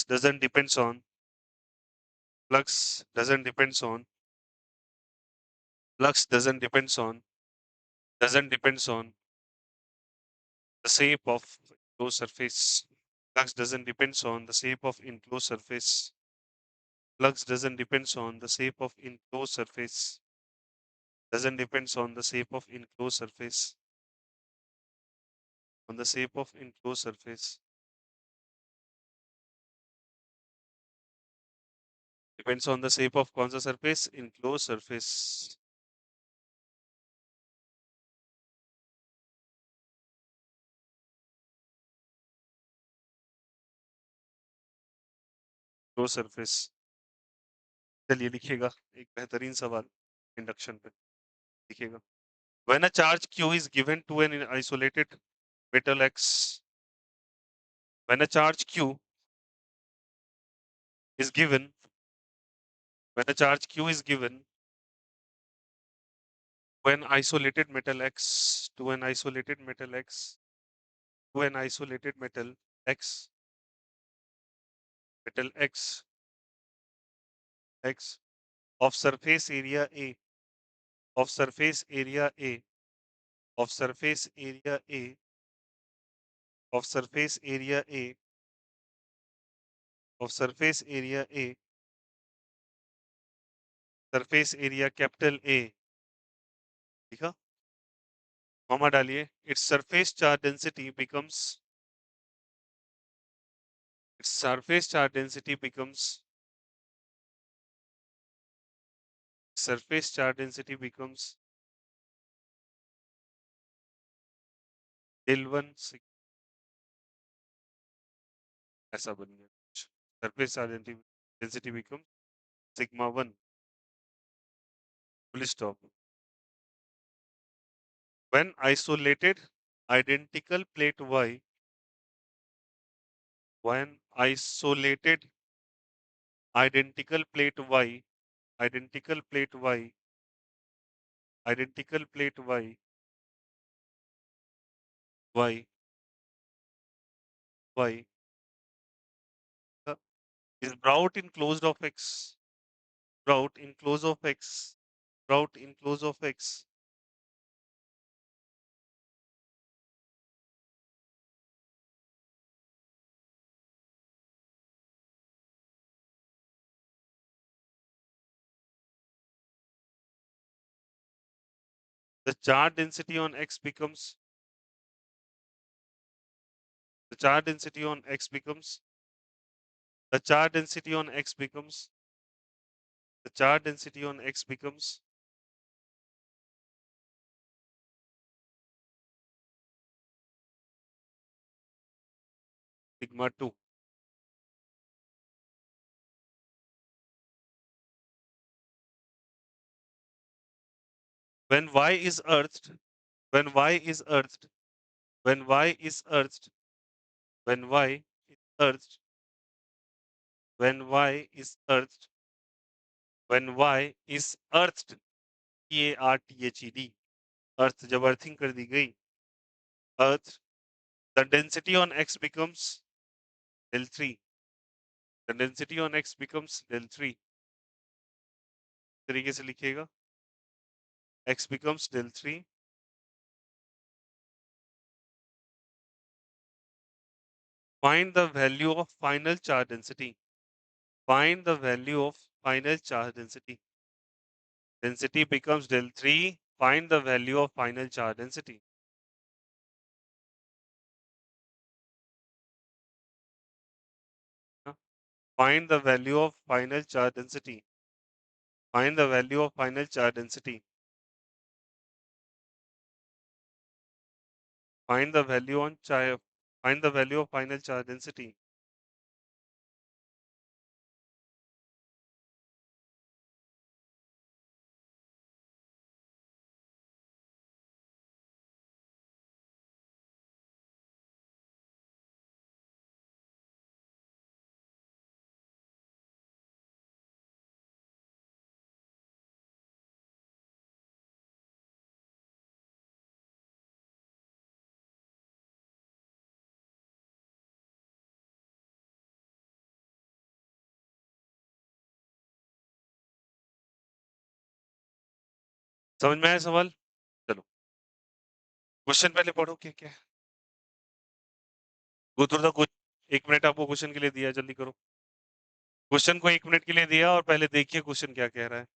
doesn't depends on flux doesn't depends on flux doesn't depends on the shape of enclosed surface. Flux doesn't depends on the shape of enclosed surface. Flux doesn't depends on the shape of enclosed surface. Doesn't depends on the shape of enclosed surface. On the shape of enclosed surface. Depends on the shape of कौन सा surface? Enclosed surface. Enclosed surface. चलिए लिखिएगा एक बेहतरीन सवाल induction पे लिखिएगा. When a charge Q is given to an isolated metal X, when a charge Q is given, when a charge Q is given to an isolated metal X, to an isolated metal X, to an isolated metal X, metal X of surface area A, of surface area A, of surface area A, of surface area A, of surface area A, surface area capital A, ठीक है? Comma डालिए. Its surface charge density becomes its surface charge density becomes surface charge density becomes del 1 ऐसा बन गया. Surface charge density becomes sigma 1. Full stop. When isolated identical plate Y, when isolated identical plate Y, identical plate Y, identical plate Y, Y, Y is brought in closed of X, brought in close of X, brought in close of X, the charge density on X becomes the charge density on X becomes the charge density on X becomes the charge density on X becomes sigma 2. When Y is earthed, when Y is earthed, when Y is earthed, when Y is earthed, when Y is earthed, when Y is earthed, EARTHED, earth जब earthing कर दी गई, earth, the density on X becomes del 3. The density on X becomes del 3. तरीके से लिखिएगा. X becomes del 3. Find the value of final charge density. Find the value of final charge density. Density becomes del 3. Find the value of final charge density. Find the value of final charge density. Find the value of final charge density. Find the value on find the value of final charge density. समझ में आया सवाल? चलो, question पहले पढ़ो क्या-क्या है। Go through the क्वे 1 मिनट आपको क्वेश्चन के लिए दिया है, जल्दी करो। क्वेश्चन को 1 मिनट के लिए दिया और पहले देखिए क्वेश्चन क्या कह रहा है।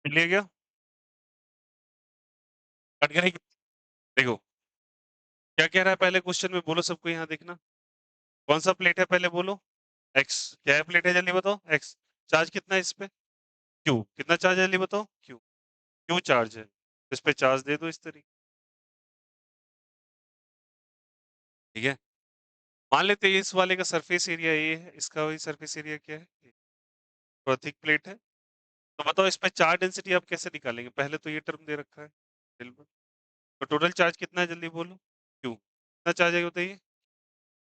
क्लियर क्या? कट गया नहीं? देखो, क्या कह रहा है पहले क्वेश्चन में बोलो सबको यहाँ देखना। कौन-सा प्लेट है पहले बोलो? एक्स। क्या है प्लेट है जल्दी बताओ? एक्स। चार्ज कितना है इस पे? क्यू। कितना चार्ज है जल्दी बताओ? क्यू। क्यू चार्ज है। इस पे चार्ज दे दो इस तरीके, ठीक है? मान लेते हैं इस वाले का सरफेस एरिया ए है, इसका वही सरफेस एरिया क्या है? ए। थोड़ा थिक प्लेट है। तो बताओ इस पे चार्ज डेंसिटी आप कैसे निकालेंगे? पहले तो ये टर्म दे रखा है। बिल्कुल। तो टोटल चार्ज कितना है जल्दी बोलो? क्यू। कितना चार्ज है ये बताइए?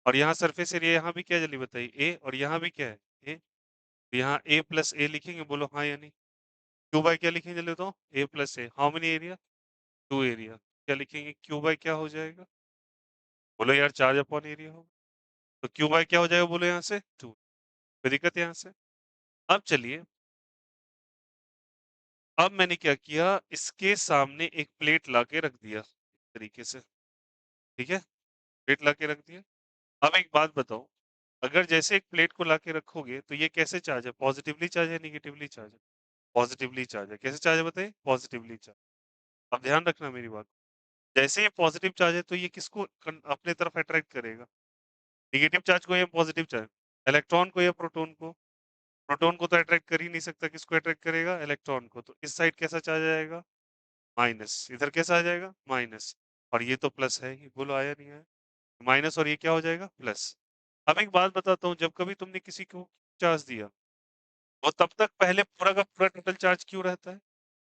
और यहाँ सरफेस एरिया यहाँ भी क्या है जल्दी बताइए? ए और यहाँ भी क्या है? ए। तो यहाँ ए प्लस ए लिखेंगे, बोलो हाँ या नहीं? क्यू बाय क्या लिखेंगे जल्दी बताओ? A plus A. How many area? 2 area. क्या लिखेंगे? क्यू बाय क्या हो जाएगा? बोलो यार चार्ज अपॉन एरिया हो। तो क्यू बाय क्या हो जाएगा बोलो यहाँ से? 2। कोई दिक्कत है यहाँ से? अब चलिए, अब मैंने क्या किया, इसके सामने एक प्लेट लाके रख दिया, इस तरीके से, ठीक है? प्लेट लाके रख दिया। अब एक बात बताओ, अगर जैसे एक प्लेट को लाके रखोगे, तो ये कैसे चार्ज है? पॉजिटिवली चार्ज है, नेगेटिवली चार्ज है? पॉजिटिवली चार्ज है। कैसे चार्ज है बताइए? Positively charge. अब ध्यान रखना मेरी बात। जैसे ये पॉजिटिव चार्ज है, तो ये किसको अपने तरफ अट्रैक्ट करेगा? नेगेटिव चार्ज को या पॉजिटिव चार्ज? इलेक्ट्रॉन को या प्रोटॉन को? प्रोटॉन को तो अट्रैक्ट कर ही नहीं सकता, किसको अट्रैक्ट करेगा? इलेक्ट्रॉन को। तो इस साइड कैसा चार्ज आएगा? माइनस। इधर कैसा आ जाएगा? माइनस। और ये तो प्लस है ही, बोलो आया नहीं आया? माइनस और ये क्या हो जाएगा? प्लस। अब एक बात बताता हूँ, जब कभी तुमने किसी को चार्ज दिया, वो तब तक पहले पूरा का पूरा टोटल चार्ज क्यों रहता है?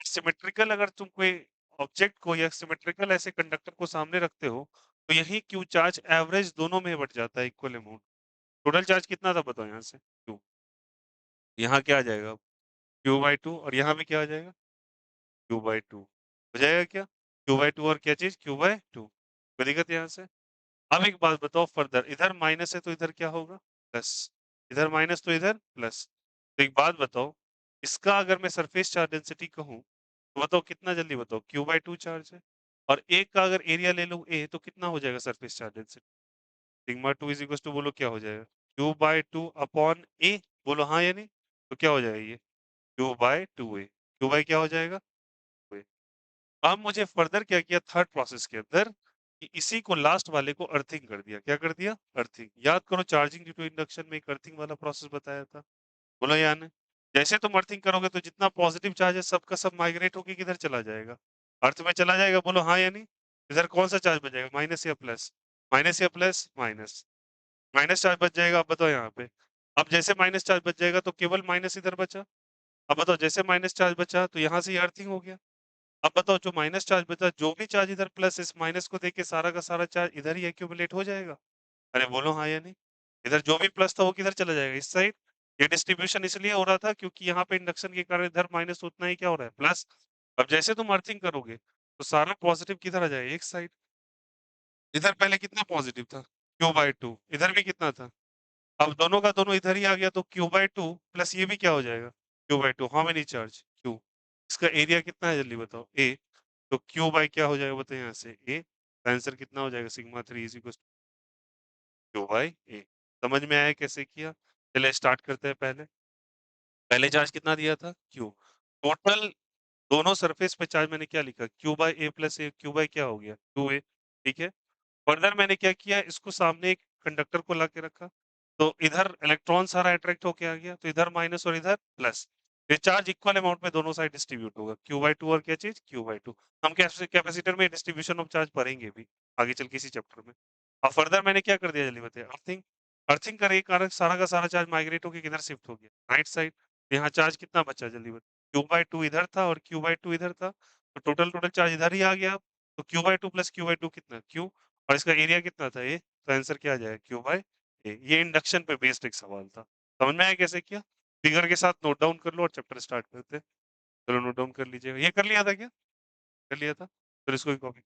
सिमेट्रिकल अगर तुम कोई ऑब्जेक्ट को या सिमेट्रिकल ऐसे कंडक्टर को सामने रखते हो, तो यही क्यू चार्ज एवरेज दोनों में बट जाता है इक्वल अमाउंट। टोटल चार्ज कितना था बताओ यहाँ से? क्यू। यहाँ क्या आ जाएगा अब? क्यू बाई 2 और यहाँ भी क्या आ जाएगा? Q by 2। हो जाएगा क्या? क्यू बाई 2 और क्या चीज़? Q by 2। कोई दिक्कत यहाँ से? अब एक बात बताओ फर्दर, इधर माइनस है तो इधर क्या होगा? प्लस। इधर माइनस तो इधर प्लस। तो एक बात बताओ, इसका अगर मैं सरफेस चार्ज डेंसिटी कहूँ, तो बताओ कितना जल्दी बताओ? क्यू बाई 2 चार्ज है। और एक का अगर एरिया ले लूँ ए, तो कितना हो जाएगा surface charge density? Sigma 2 is equal to बोलो क्या हो जाएगा? Q by 2 upon a. बोलो हाँ या नहीं? तो क्या हो जाएगा ये? Q by 2 a. Q by क्या हो जाएगा? 2 ए। अब मुझे फर्दर क्या किया थर्ड प्रोसेस के अंदर, कि इसी को लास्ट वाले को अर्थिंग कर दिया। क्या कर दिया? अर्थिंग। याद करो चार्जिंग ड्यू टू इंडक्शन में एक अर्थिंग वाला प्रोसेस बताया था। बोलो या नहीं? जैसे तुम अर्थिंग करोगे तो जितना पॉजिटिव चार्ज है सबका सब माइग्रेट होके किधर चला जाएगा? अर्थ में चला जाएगा, बोलो हाँ या नहीं? इधर कौन सा चार्ज बचेगा? माइनस या प्लस? माइनस या प्लस? माइनस। माइनस चार्ज बच जाएगा, अब बताओ यहाँ पे। अब जैसे माइनस चार्ज बच जाएगा तो केवल माइनस इधर बचा। अब बताओ जैसे माइनस चार्ज बचा तो यहाँ से ये अर्थिंग हो गया। अब बताओ जो माइनस चार्ज बचा, जो भी चार्ज इधर प्लस इस माइनस को देके सारा का सारा चार्ज इधर ही एक्यूमुलेट हो जाएगा। अरे बोलो हाँ या नहीं? इधर जो भी प्लस था वो किधर चला जाएगा? इस साइड। ये डिस्ट्रीब्यूशन इसलिए हो रहा था क्योंकि यहाँ पे इंडक्शन के कारण इधर माइनस उतना ही क्या हो रहा है प्लस। अब जैसे तुम अर्थिंग करोगे तो सारा पॉजिटिव किधर आ जाएगा एक साइड। इधर पहले कितना पॉजिटिव था Q/2, इधर भी कितना था। अब दोनों का दोनों इधर ही आ गया तो Q/2 प्लस ये भी क्या हो जाएगा Q/2। How many charge Q। इसका एरिया कितना है जल्दी बताओ A। तो Q बाई क्या हो जाएगा बताओ यहाँ से A। आंसर कितना हो जाएगा sigma 3 is equal Q by A। समझ में आया कैसे किया। चलिए स्टार्ट करते हैं। पहले पहले चार्ज कितना दिया था Q। टोटल दोनों सरफेस पे चार्ज मैंने क्या लिखा Q by A plus A। Q by क्या हो गया 2A। ठीक है। फर्दर मैंने क्या किया इसको सामने एक कंडक्टर को ला के रखा। तो इधर इलेक्ट्रॉन सारा अट्रैक्ट होके आ गया तो इधर माइनस और इधर प्लस। ये चार्ज इक्वल अमाउंट में दोनों साइड डिस्ट्रीब्यूट होगा Q/2 और क्या चीज Q/2। हम कैपेसिटर में डिस्ट्रीब्यूशन ऑफ चार्ज पढ़ेंगे भी आगे चल के इसी चैप्टर में। अब फर्दर मैंने क्या कर दिया जल्दी बताइए अर्थिंग। अर्थिंग करने के कारण सारा का सारा चार्ज माइग्रेट होकर किधर शिफ्ट हो गया राइट साइड। यहाँ चार्ज कितना बचा जल्दी बताइए Q/2 इधर था और Q/2 इधर था तो टोटल टोटल चार्ज इधर ही आ गया। तो Q/2 प्लस Q/2 कितना Q और इसका एरिया कितना था ए। तो आंसर क्या आ जाएगा Q बाय ए। ये इंडक्शन पे बेस्ड एक सवाल था। समझ में आया कैसे किया। फिगर के साथ नोट डाउन कर लो और चैप्टर स्टार्ट करते हैं। चलो नोट डाउन कर लीजिएगा। ये कर लिया था क्या कर लिया था फिर इसको भी कॉपी।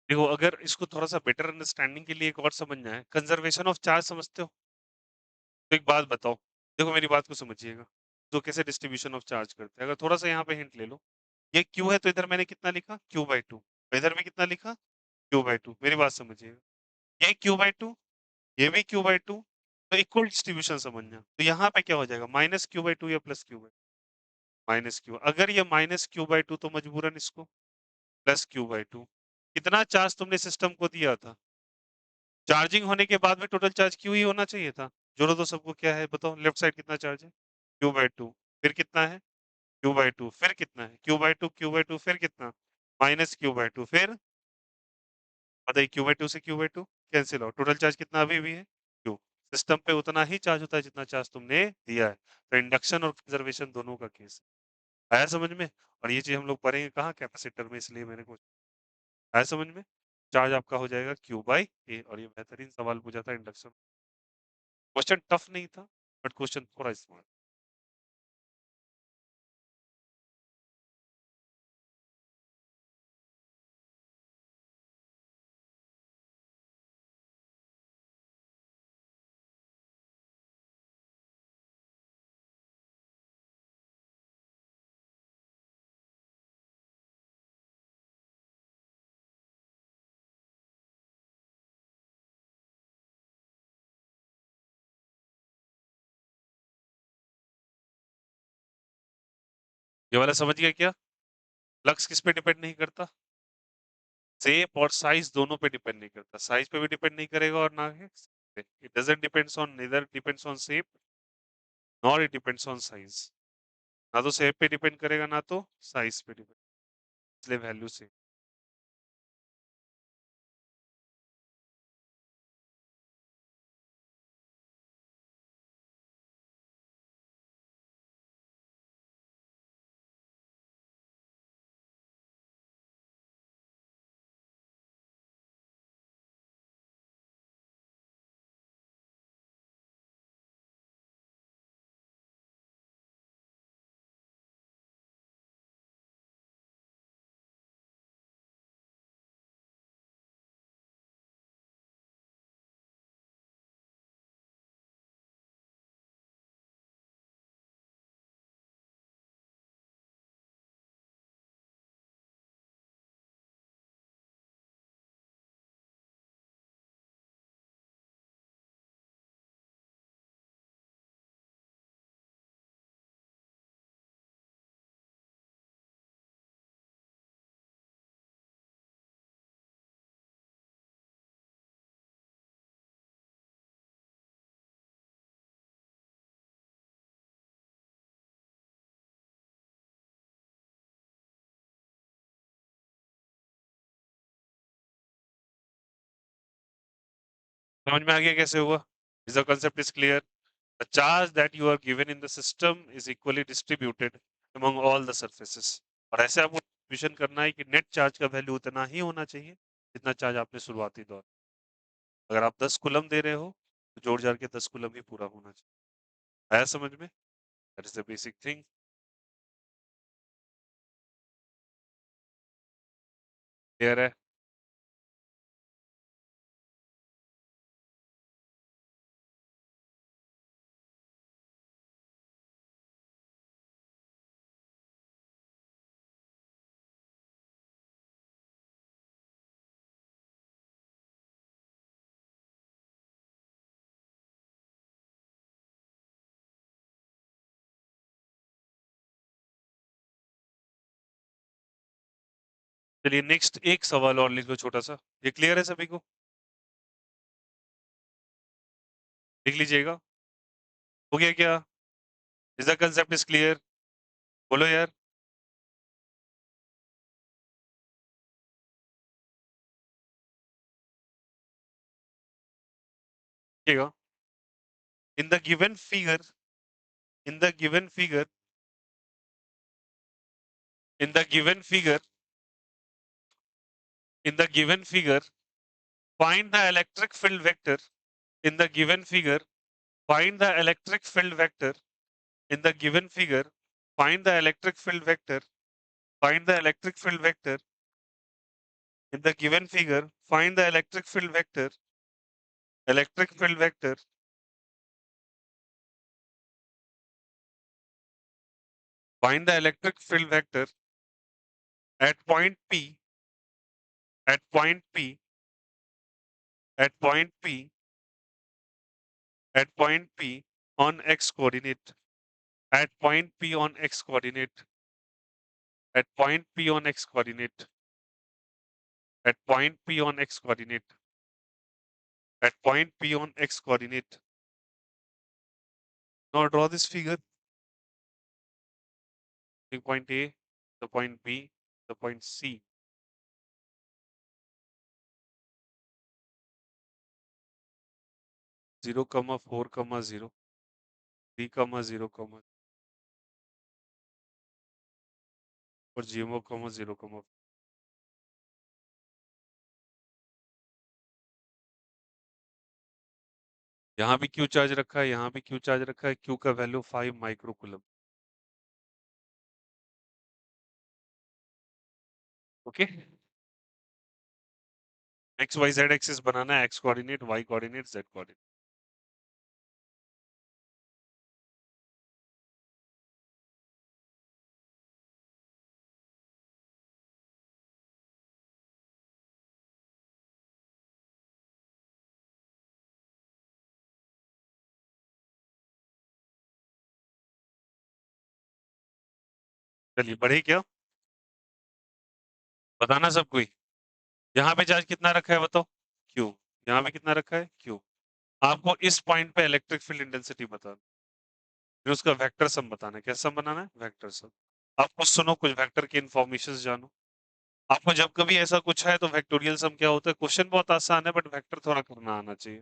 देखो अगर इसको थोड़ा सा बेटर अंडरस्टैंडिंग के लिए एक और समझना है कंजर्वेशन ऑफ चार्ज समझते हो। तो एक बात बताओ देखो मेरी बात को समझिएगा। तो कैसे डिस्ट्रीब्यूशन ऑफ चार्ज करते हैं अगर थोड़ा सा यहाँ पे हिंट ले लो। ये Q है तो इधर मैंने कितना लिखा Q/2। इधर भी कितना लिखा Q/2। मेरी बात समझिएगा। ये Q/2 ये भी Q/2 तो इक्वल डिस्ट्रीब्यूशन समझना। तो यहाँ पे क्या हो जाएगा माइनस Q/2 या प्लस Q/2। माइनस Q अगर ये माइनस Q/2 तो मजबूरन इसको प्लस Q/2। कितना चार्ज तुमने सिस्टम को दिया था। चार्जिंग होने के बाद में टोटल चार्ज Q ही होना चाहिए था। जोड़ो तो सबको क्या है बताओ लेफ्ट साइड कितना चार्ज है Q/2 फिर कितना है Q/2 फिर कितना है Q/2 फिर कितना माइनस Q/2 फिर बताइए Q/2 से Q/2 कैंसिल हो टोटल चार्ज कितना अभी भी है Q। सिस्टम पे उतना ही चार्ज होता है जितना चार्ज तुमने दिया है। तो इंडक्शन और कंजर्वेशन दोनों का केस है। आया समझ में। और ये चीज हम लोग पढ़ेंगे कहाँ कैपेसिटर में इसलिए मेरे को आया समझ में। चार्ज आपका हो जाएगा Q/A और ये बेहतरीन सवाल पूछा था इंडक्शन। क्वेश्चन टफ नहीं था बट क्वेश्चन थोड़ा स्मार्ट। ये वाला समझ गया क्या। लक्स किस पे डिपेंड नहीं करता। शेप और साइज दोनों पे डिपेंड नहीं करता। साइज पे भी डिपेंड नहीं करेगा और ना ही it doesn't depends on neither depends on shape nor it depends on size. ना तो शेप पे डिपेंड करेगा ना तो साइज पे डिपेंड इसलिए वैल्यू से। समझ में आ गया कैसे हुआ? Is the concept is clear? The charge that you are given in the system is equally distributed among all the surfaces. और ऐसे आपको डिस्ट्रीब्यूशन करना है कि नेट चार्ज का वैल्यू उतना ही होना चाहिए जितना चार्ज आपने शुरुआती दौर। अगर आप 10 कूलम दे रहे हो तो जोड़ जाड़ के 10 कूलम ही पूरा होना चाहिए। आया समझ में? That is the basic thing. Clear है? चलिए नेक्स्ट एक सवाल और लिख लो छोटा सा। ये क्लियर है सभी को? लिख लीजिएगा। हो गया क्या? Is the concept is clear? बोलो यार। लिखिएगा। In the given figure in the given figure in the given figure in the given figure find the electric field vector in the given figure find the electric field vector in the given figure find the electric field vector find the electric field vector in the given figure find the electric field vector electric field vector find the electric field vector at point P at point P at point P at point P on x coordinate at point P on x coordinate at point P on x coordinate at point P on x coordinate at point P on x coordinate. Now draw this figure. The point A, the point B, the point C. Zero comma 4 comma 0, 3 comma 0 comma और GMO comma 0 comma। यहाँ भी Q charge रखा है, यहाँ भी Q charge रखा है। Q का value 5 microcoulomb. Okay. X y z axis बनाना है, x coordinate, y coordinate, z coordinate. चलिए बढ़े क्या? बताना सब कोई। यहाँ पे चार्ज कितना रखा है बताओ? Q। यहाँ पे कितना रखा है? Q। आपको इस पॉइंट पे इलेक्ट्रिक फील्ड इंटेंसिटी बताना, फिर उसका वेक्टर सम बताना है। क्या सम बनाना है? Vector sum. आप कुछ सुनो, कुछ वेक्टर की इन्फॉर्मेशन जानो। आपको जब कभी ऐसा कुछ है तो वेक्टोरियल सम क्या होता है? क्वेश्चन बहुत आसान है बट वेक्टर थोड़ा करना आना चाहिए।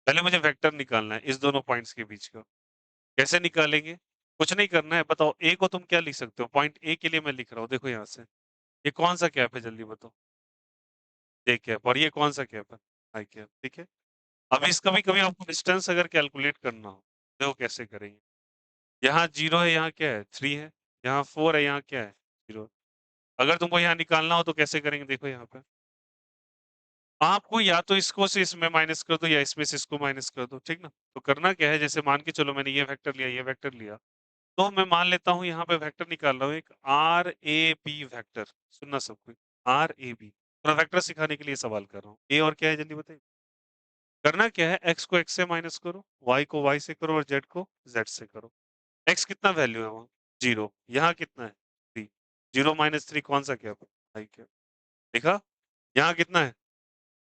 पहले मुझे वेक्टर निकालना है इस दोनों पॉइंट्स के बीच का। कैसे निकालेंगे? कुछ नहीं करना है। बताओ ए को तुम क्या लिख सकते हो? पॉइंट ए के लिए मैं लिख रहा हूँ, देखो यहाँ से। ये कौन सा कैप है जल्दी बताओ? A cap. और ये कौन सा कैप है? आई कैप। ठीक है। अब इस कभी कभी आपको डिस्टेंस अगर कैलकुलेट करना हो, देखो कैसे करेंगे। यहाँ 0 है, यहाँ क्या है? 3 है। यहाँ 4 है, यहाँ क्या है? 0। अगर तुमको यहाँ निकालना हो तो कैसे करेंगे? देखो यहाँ पे आपको या तो इसको से इसमें माइनस कर दो या इसमें से इसको माइनस कर दो, ठीक ना? तो करना क्या है, जैसे मान के चलो मैंने ये वेक्टर लिया, ये वेक्टर लिया, तो मैं मान लेता हूँ यहाँ पे वेक्टर निकाल रहा हूँ एक आर ए बी वेक्टर। सुनना सब कोई, आर ए बी। थोड़ा वेक्टर सिखाने के लिए सवाल कर रहा हूँ। ए और क्या है जल्दी बताइए? करना क्या है, एक्स को एक्स से माइनस करो, वाई को वाई से करो और जेड को जेड से करो। एक्स कितना वैल्यू है वहाँ? 0। यहाँ कितना है? 3। 0 माइनस 3 कौन सा क्या? आई क्या? देखा? यहाँ कितना है?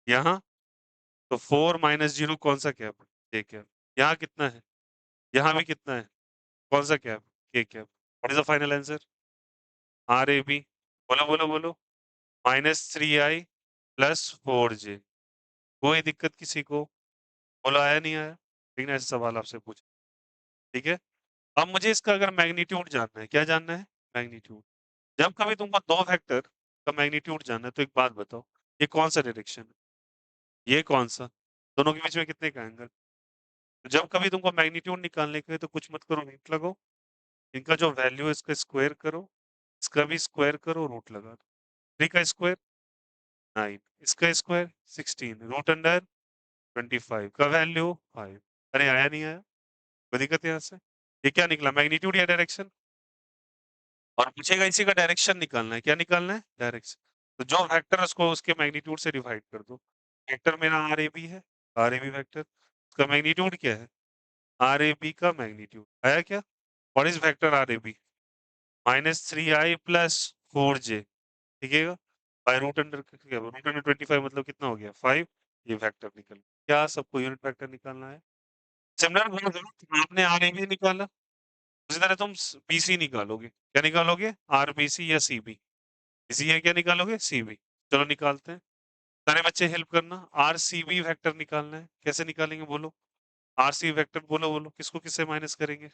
यहाँ तो 4 माइनस 0 कौन सा कैप? K cap. यहाँ कितना है? यहाँ भी कितना है? कौन सा cap? K cap. What is the final answer? R a b. बोलो बोलो बोलो। -3i + 4j। कोई दिक्कत किसी को? बोलो आया नहीं आया? ठीक है, ऐसे सवाल आपसे पूछ, ठीक है? अब मुझे इसका अगर मैग्नीट्यूड जानना है, क्या जानना है? मैग्नीट्यूड। जब कभी तुमको 2 वेक्टर का मैग्नीट्यूड जानना है, तो एक बात बताओ, ये कौन-सा डायरेक्शन है? ये कौन-सा? दोनों के बीच में कितने का एंगल? तो जब कभी तुमको मैग्नीट्यूड निकालने का है, तो कुछ मत करो, रूट लगाओ। इनका जो वैल्यू है, इसका स्क्वायर करो, इसका भी स्क्वायर करो, रूट लगा दो। 3 का स्क्वायर 9, इसका स्क्वायर 16, रूट अंडर 25 का वैल्यू 5। अरे आया नहीं आया? कोई दिक्कत है यहाँ से? ये क्या निकला, मैग्नीट्यूड या डायरेक्शन? और पूछेगा इसी का डायरेक्शन निकालना है, क्या निकालना है? डायरेक्शन। तो जो वेक्टर है उसको उसके मैग्नीट्यूड से डिवाइड कर दो। वेक्टर मेरा आरएबी है, आरएबी वेक्टर, उसका मैग्नीट्यूड क्या है? आरएबी का मैग्नीट्यूड आया क्या? What is vector RAB? -3i + 4j, ठीक है? बाय रूट अंडर, क्या रूट अंडर 25 मतलब कितना हो गया? 5। ये वेक्टर निकल क्या? सबको यूनिट वेक्टर निकालना है। सिमिलर आपने आरएबी निकाला, उसी तरह तुम बीसी निकालोगे। क्या निकालोगे? आरबीसी या सीबी। इसी है, क्या निकालोगे? सीबी। चलो निकालते हैं। सारे बच्चे हेल्प करना। आरसीबी वेक्टर निकालना है, कैसे निकालेंगे बोलो? आरसी वेक्टर बोलो बोलो, किसको किससे माइनस करेंगे?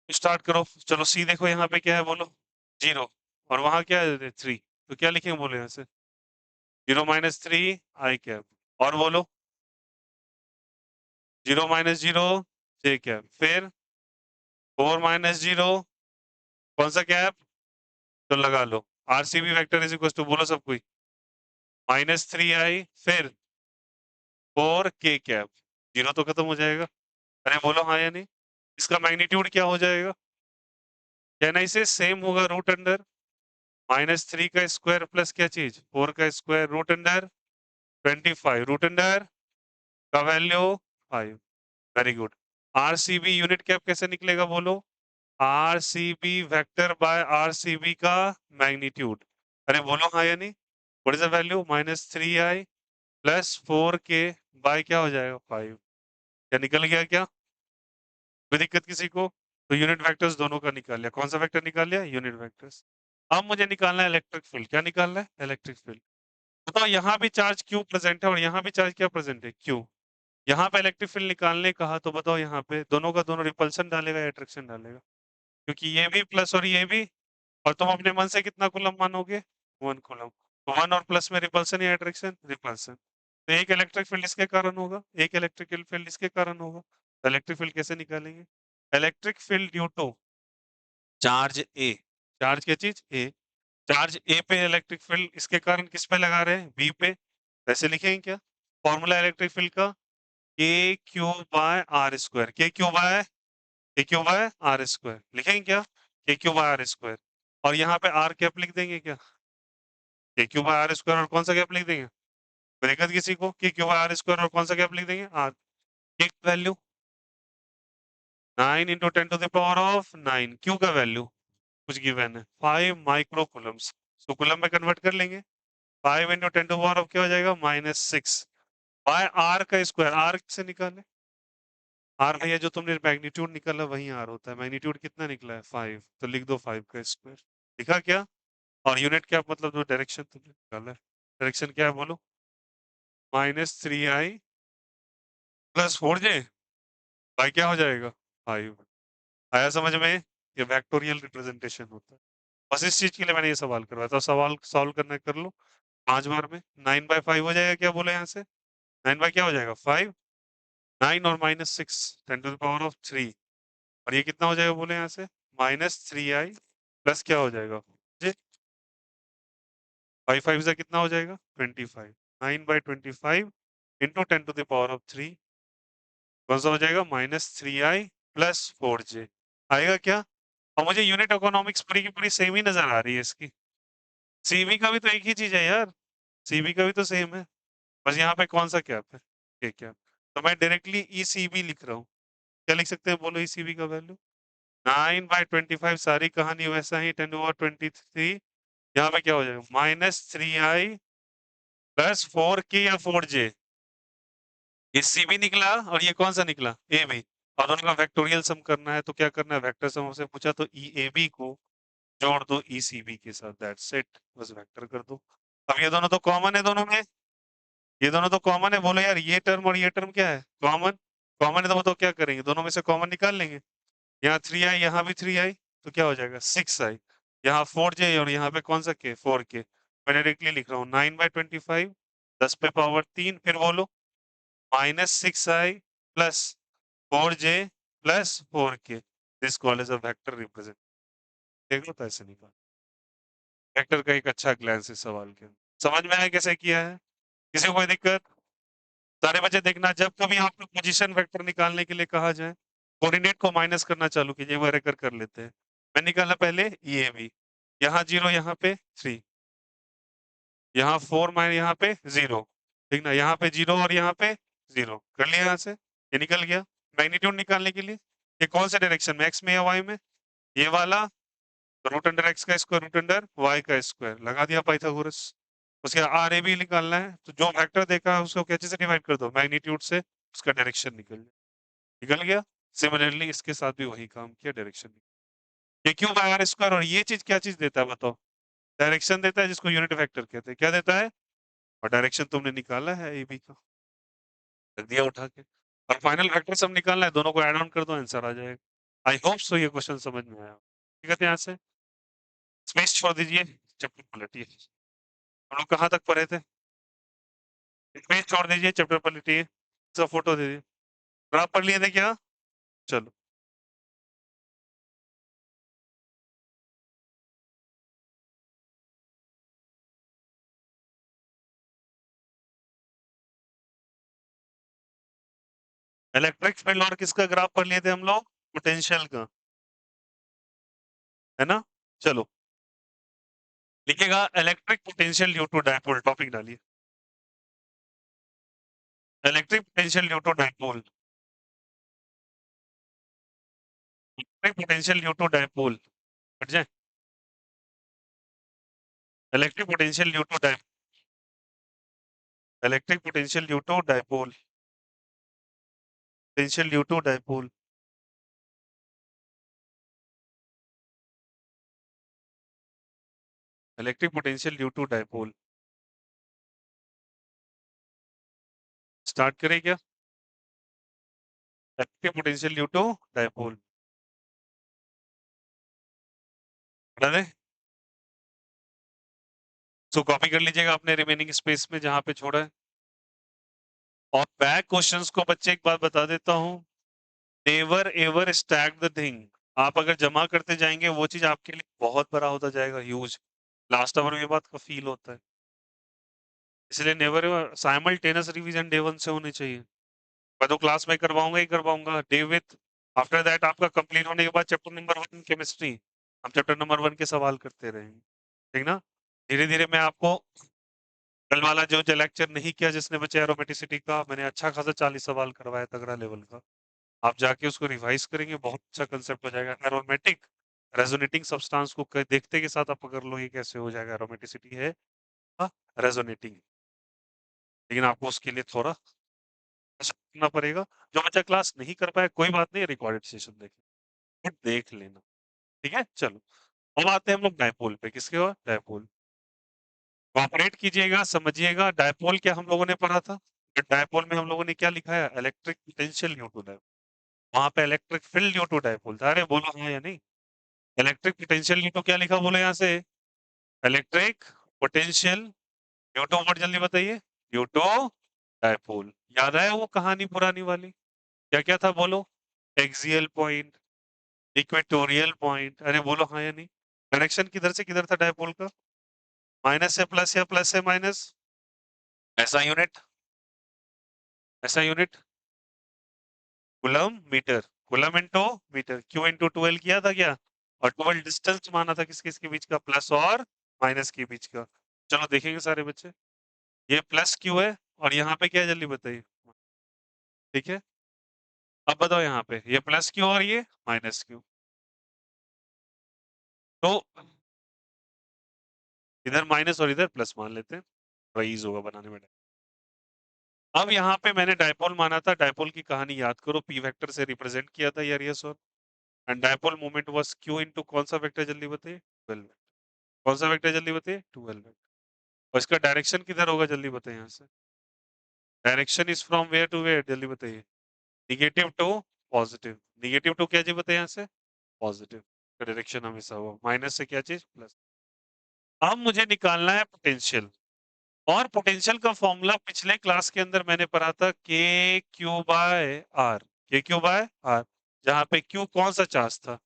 स्टार्ट करो। चलो सी देखो यहाँ पे क्या है बोलो? 0। और वहां क्या है? 3। तो क्या लिखेंगे बोलो यहाँ से? 0 - 3 आई कैप। और बोलो 0 - 0 जे कैप, फिर 4 - 0 कौन सा कैप? तो लगा लो। RCB vector is equal to, बोलो सब कोई, -3i फिर 4 k कैप। 0 तो खत्म हो जाएगा। अरे बोलो हाँ या नहीं? इसका मैग्नीट्यूड क्या हो जाएगा? कहना इसे सेम होगा, रूट अंडर -3 का स्क्वायर प्लस क्या चीज? 4 का square, root under 25, root under का value 5। Very good. RCB unit cap कैसे निकलेगा बोलो? आरसीबी वेक्टर बाय आरसीबी का मैग्नीट्यूड। अरे बोलो हाँ या नहीं? What is the value? -3i + 4k by क्या हो जाएगा? 5। क्या निकल गया क्या? कोई दिक्कत किसी को? तो यूनिट वेक्टर्स दोनों का निकाल लिया। कौन सा वेक्टर निकाल लिया? Unit vectors. अब मुझे निकालना है इलेक्ट्रिक फील्ड। क्या निकालना है? Electric field. बताओ यहाँ भी चार्ज क्यू प्रेजेंट है और यहाँ भी चार्ज क्या प्रेजेंट है? क्यू। यहाँ पे इलेक्ट्रिक फील्ड निकालने कहा, तो बताओ यहाँ पे दोनों का दोनों रिपल्सन डालेगा या अट्रैक्शन डालेगा? क्योंकि ये भी प्लस और ये भी, और तुम अपने मन से कितना कूलम मानोगे? 1 कूलम। 1 और प्लस में रिपल्सन या अट्रैक्शन? रिपल्सन। तो एक इलेक्ट्रिक फील्ड इसके कारण होगा, एक इलेक्ट्रिकल फील्ड इसके कारण होगा। तो इलेक्ट्रिक फील्ड कैसे निकालेंगे? Electric field due to charge a. Charge क्या चीज? ए। चार्ज ए पे इलेक्ट्रिक फील्ड इसके कारण किस पे लगा रहे हैं? बी पे। ऐसे लिखेंगे क्या? फॉर्मूला इलेक्ट्रिक फील्ड का के क्यू बाय आर स्क्वायर, के क्यू बाय आर स्क्वायर लिखेंगे क्या? के क्यू बाय आर स्क्वायर। और यहाँ पे आर कैप लिख देंगे क्या? के क्यू बाय आर स्क्वायर, और कौन सा कैप लिख देंगे? दिक्कत किसी को? के क्यू बाय आर स्क्वायर और कौन सा कैप लिख देंगे? आर। एक वैल्यू 9 × 10⁻⁹ क्यू का वैल्यू कुछ गिवन है 5 माइक्रो कूलम्स, तो कूलम में कन्वर्ट कर लेंगे। 5 × 10 टू पावर ऑफ क्या हो जाएगा? -6 बाय आर का स्क्वायर। आर से निकाले, आर भैया जो तुमने मैग्नीट्यूड निकाला वही आर होता है। मैग्नीट्यूड कितना निकला है? 5, तो लिख दो 5 का स्क्वायर। लिखा क्या? और यूनिट क्या मतलब जो डायरेक्शन तुमने निकाला है, डायरेक्शन क्या है बोलो? -3i + 4j बाय क्या हो जाएगा? 5। आया समझ में? ये वेक्टोरियल रिप्रेजेंटेशन होता है। बस इस चीज के लिए मैंने ये सवाल करवाया था। सवाल सॉल्व करना है कर लो 5 बार में। 9/5 हो जाएगा क्या बोले यहाँ से? 9 बाय क्या हो जाएगा? 5। 9 और -6 10⁻³ और ये कितना हो जाएगा बोले यहाँ से? -3i प्लस क्या हो जाएगा? जी 5 5 से कितना हो जाएगा? 25। 9/25 इंटू 10⁻³ कौन सा हो जाएगा? -3i + 4j आएगा क्या? और मुझे यूनिट इकोनॉमिक्स पूरी की पूरी सेम ही नजर आ रही है इसकी। सीबी का भी तो एक ही चीज है यार, सीबी का भी तो सेम है, बस यहाँ पे कौन सा कैप है? ये कैप। तो मैं डायरेक्टली ईसीबी लिख रहा हूँ। क्या लिख सकते हैं बोलो ईसीबी का वैल्यू? 9/25 सारी कहानी वैसा ही 10⁻23। यहाँ पे क्या हो जाएगा? -3i + 4k या 4j। ये सीबी निकला और ये कौन सा निकला? A b. और दोनों का वेक्टोरियल सम करना है, तो क्या करना है? वेक्टर सम हमसे पूछा, तो ई ए बी को जोड़ दो ई सी बी के साथ, दैट्स इट। बस वेक्टर कर दो। अब ये दोनों तो कॉमन है दोनों में, ये दोनों तो कॉमन है, बोलो यार ये टर्म और ये टर्म क्या है, कॉमन। कॉमन है तो बताओ क्या करेंगे, दोनों में से कॉमन निकाल लेंगे। यहाँ 3i, यहाँ भी 3i, तो क्या हो जाएगा 6i। यहाँ 4j और यहाँ पे कौन सा के, 4k। मैं डायरेक्टली लिख रहा हूँ 9/25, 10 पे पावर 3, फिर बोलो -6i plus 4j plus 4k। This call is a vector represent. देख लो तो ऐसे निकाल। वेक्टर का एक अच्छा ग्लैंस इस सवाल के, समझ में आया कैसे किया है? किसी को कोई दिक्कत? सारे बच्चे देखना, जब कभी आपको पोजीशन वेक्टर निकालने के लिए कहा जाए, कोऑर्डिनेट को माइनस करना चालू कीजिए, वो कर लेते हैं। मैं निकाला पहले ये भी, यहाँ 0, यहाँ पे 3, यहाँ 4 माइनस यहाँ पे 0, ठीक ना, यहाँ पे 0 और यहाँ पे 0 कर लिया, यहाँ से ये निकल गया। मैग्नीट्यूड निकालने के लिए ये कौन से डायरेक्शन में, एक्स में या वाई में, ये वाला, रूट अंडर एक्स का स्क्वायर रूट अंडर वाई का स्क्वायर लगा दिया पाइथागोरस। उसके आर ए भी निकालना है, तो जो वेक्टर देखा है उसको कैसे से डिवाइड कर दो, मैग्नीट्यूड से, उसका डायरेक्शन निकल गया। सिमिलरली इसके साथ भी वही काम किया, डायरेक्शन। ये क्यों बाय आर स्क्वायर, और ये चीज क्या चीज देता है बताओ, डायरेक्शन देता है, जिसको यूनिट वेक्टर कहते हैं, क्या देता है, और डायरेक्शन तुमने निकाला है ए बी का, रख दिया उठा के। और फाइनल वेक्टर सब निकालना है, दोनों को ऐड ऑन कर दो, आंसर आ जाएगा। आई होप सो ये क्वेश्चन समझ में आया। ठीक है, यहाँ से स्पेस छोड़ दीजिए, चैप्टर पलटिए। हम लोग कहाँ तक पढ़े थे, स्पेस छोड़ दीजिए, चैप्टर पलटिए, सब फोटो दे दीजिए। ग्राफ पढ़ लिए थे क्या? चलो, इलेक्ट्रिक फील्ड और किसका ग्राफ पढ़ लिए थे हम लोग, पोटेंशियल का, है ना। चलो, लिखिएगा electric potential due to dipole, topic डालिए, electric potential due to dipole, electric potential due to dipole, हट जाए, electric potential due to dipole, electric potential due to dipole, potential due to dipole, electric potential due to dipole. Start करें क्या, electric potential due to dipole, पढ़ा दें? सो copy कर लीजिएगा अपने remaining space में जहां पे छोड़ा है। और बैक क्वेश्चंस को बच्चे एक बात बता देता हूं, never ever stack the thing. आप अगर जमा करते जाएंगे वो चीज आपके लिए बहुत बड़ा होता जाएगा, ह्यूज। लास्ट आवर में ये बात का फील होता है, इसलिए never ever simultaneous revision day 1 से होनी चाहिए। मैं तो क्लास में करवाऊंगा ही करवाऊंगा, डे विथ आफ्टर दैट आपका कंप्लीट होने के बाद चैप्टर नंबर 1 केमिस्ट्री, हम चैप्टर नंबर 1 के सवाल करते रहेंगे, ठीक ना। धीरे धीरे मैं आपको कल वाला जो जो लेक्चर नहीं किया जिसने बचे एरोमेटिसिटी का, मैंने अच्छा खासा 40 सवाल करवाया तगड़ा लेवल का, आप जाके उसको रिवाइज करेंगे, बहुत अच्छा कंसेप्ट हो जाएगा। एरोमेटिक रेजोनेटिंग सब्सटेंस को देखते के साथ आप पकड़ लो ये कैसे हो जाएगा, एरोमेटिसिटी है रेजोनेटिंग, लेकिन आपको उसके लिए थोड़ा अच्छा करना पड़ेगा। जो बच्चा क्लास नहीं कर पाया कोई बात नहीं, रिकॉर्डेड सेशन देख देख लेना, ठीक है। चलो, अब आते हैं हम लोग डायपोल पे, किसके बाद डायपोल, कोऑपरेट कीजिएगा, समझिएगा। डायपोल क्या हम लोगों ने पढ़ा था, डायपोल में हम लोगों ने क्या लिखा है, electric potential due to dipole, वहां पे electric field due to dipole था। अरे बोलो हाँ या नहीं, इलेक्ट्रिक पोटेंशियल ड्यू टू क्या लिखा, बोलो यहाँ से, electric potential due to word जल्दी बताइए, ड्यू टू डायपोल। याद है वो कहानी पुरानी वाली, क्या क्या था बोलो, एक्सियल पॉइंट, इक्वेटोरियल पॉइंट, अरे बोलो हाँ या नहीं। डायरेक्शन किधर से किधर था डायपोल का, माइनस से प्लस या प्लस से माइनस, ऐसा यूनिट, ऐसा unit, coulomb metre, coulomb into metre, q into 12 किया था क्या, और 12 डिस्टेंस माना था किस किस के बीच का, प्लस और माइनस के बीच का। चलो देखेंगे सारे बच्चे, ये प्लस क्यू है और यहाँ पे क्या है जल्दी बताइए, ठीक है। अब बताओ यहाँ पे ये प्लस क्यू और ये माइनस क्यू, तो इधर माइनस और इधर प्लस मान लेते हैं, थोड़ा ईज होगा बनाने में। अब यहाँ पे मैंने डायपोल माना था, डायपोल की कहानी याद करो, पी वेक्टर से रिप्रेजेंट किया था यार, यस और, and dipole moment was Q into कौन सा वेक्टर जल्दी बताइए, 12। कौन सा वेक्टर जल्दी बताइए, 12। और इसका डायरेक्शन किधर होगा जल्दी बताइए यहाँ से, direction is from where to where, जल्दी बताइए। Negative to positive, negative to क्या चीज बताइए यहाँ से, पॉजिटिव। डायरेक्शन हमेशा हुआ माइनस से क्या चीज प्लस। अब मुझे निकालना है पोटेंशियल, और पोटेंशियल का फॉर्मूला पिछले क्लास के अंदर मैंने पढ़ा था, के q by r, k q by are, जहां पे क्यू कौन सा चार्ज था,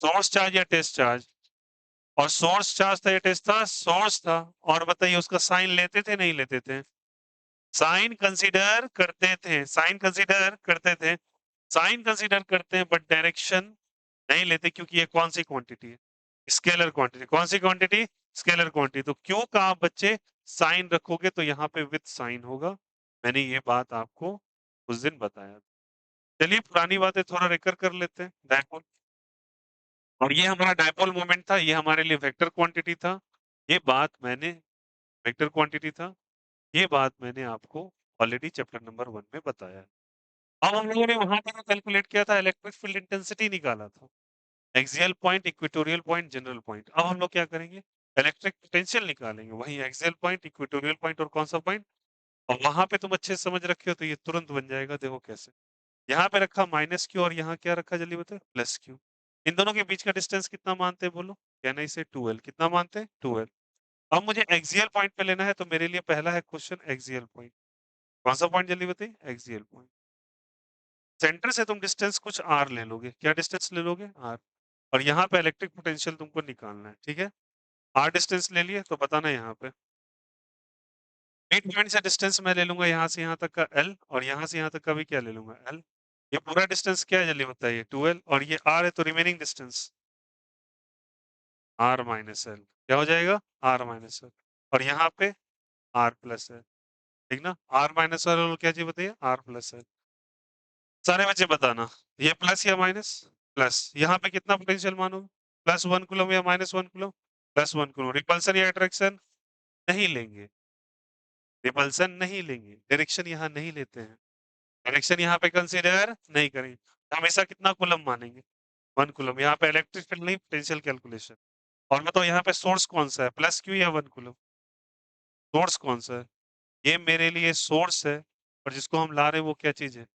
सोर्स चार्ज या टेस्ट चार्ज, और सोर्स चार्ज था या टेस्ट था, सोर्स था। और बताइए उसका साइन लेते थे नहीं लेते थे, साइन कंसीडर करते थे, साइन कंसीडर करते थे, साइन कंसीडर करते हैं बट डायरेक्शन नहीं लेते, क्योंकि ये कौन सी क्वांटिटी है, स्केलर क्वांटिटी। कौन सी क्वांटिटी, स्केलर क्वांटिटी। तो क्यों का आप बच्चे साइन रखोगे तो यहाँ पे विद साइन होगा। मैंने ये बात आपको उस दिन बताया। चलिए पुरानी बातें थोड़ा रिकर कर लेते हैं। डायपोल, और ये हमारा डायपोल मोमेंट था, ये हमारे लिए वेक्टर क्वांटिटी था। ये बात मैंने, वेक्टर क्वांटिटी था, ये बात मैंने आपको ऑलरेडी चैप्टर नंबर 1 में बताया है। अब हम लोगों ने वहां पर कैलकुलेट किया था, इलेक्ट्रिक फील्ड इंटेंसिटी निकाला था, axial point, equatorial point, general point. अब हम लोग क्या करेंगे, इलेक्ट्रिक पोटेंशियल निकालेंगे, वही एक्सियल पॉइंट, इक्वेटोरियल पॉइंट और कौन सा पॉइंट। और वहां पे तुम अच्छे से समझ रखे हो तो ये तुरंत बन जाएगा, देखो कैसे। यहाँ पे रखा माइनस क्यू और यहाँ क्या रखा जल्दी बताओ, प्लस क्यू। इन दोनों के बीच का डिस्टेंस कितना मानते हैं बोलो, कहना इसे 2l, कितना मानते हैं 2l। अब मुझे एक्सियल पॉइंट पे लेना है, तो मेरे लिए पहला है क्वेश्चन एक्सियल पॉइंट। कौन सा पॉइंट जल्दी बताइए, एक्सियल पॉइंट। सेंटर से तुम डिस्टेंस कुछ r ले लोगे, क्या डिस्टेंस ले लोगे, r। और यहाँ पे इलेक्ट्रिक पोटेंशियल तुमको निकालना है, ठीक है। r डिस्टेंस ले लिए तो बताना यहाँ पे, मिड पॉइंट से डिस्टेंस मैं ले लूंगा यहाँ से यहाँ तक का l, और यहाँ से यहाँ तक का भी क्या ले लूंगा l। ये पूरा डिस्टेंस क्या है जल्दी बताइए 2l, और ये r है तो remaining distance r minus l, क्या हो जाएगा r माइनस l। और यहाँ पे r प्लस l, ठीक ना। r माइनस l और क्या चीज बताइए, r प्लस l। सारे बच्चे बताना, ये प्लस या माइनस, प्लस। यहाँ पे कितना पोटेंशियल मानोगे, +1 कूलम या -1 कूलम, +1 कूलम। रिपल्सन या अट्रैक्शन नहीं लेंगे, रिपल्सन नहीं लेंगे, डायरेक्शन यहाँ नहीं लेते हैं, डायरेक्शन यहाँ पे कंसीडर नहीं करेंगे। हमेशा कितना कूलम मानेंगे, 1 कूलम। यहाँ पे इलेक्ट्रिक फील्ड नहीं, पोटेंशियल कैलकुलेशन। और बताओ यहाँ पे सोर्स कौन सा है, प्लस क्यू या 1 कूलम, सोर्स कौन सा है। ये मेरे लिए सोर्स है, और जिसको हम ला रहे हैं वो क्या चीज है,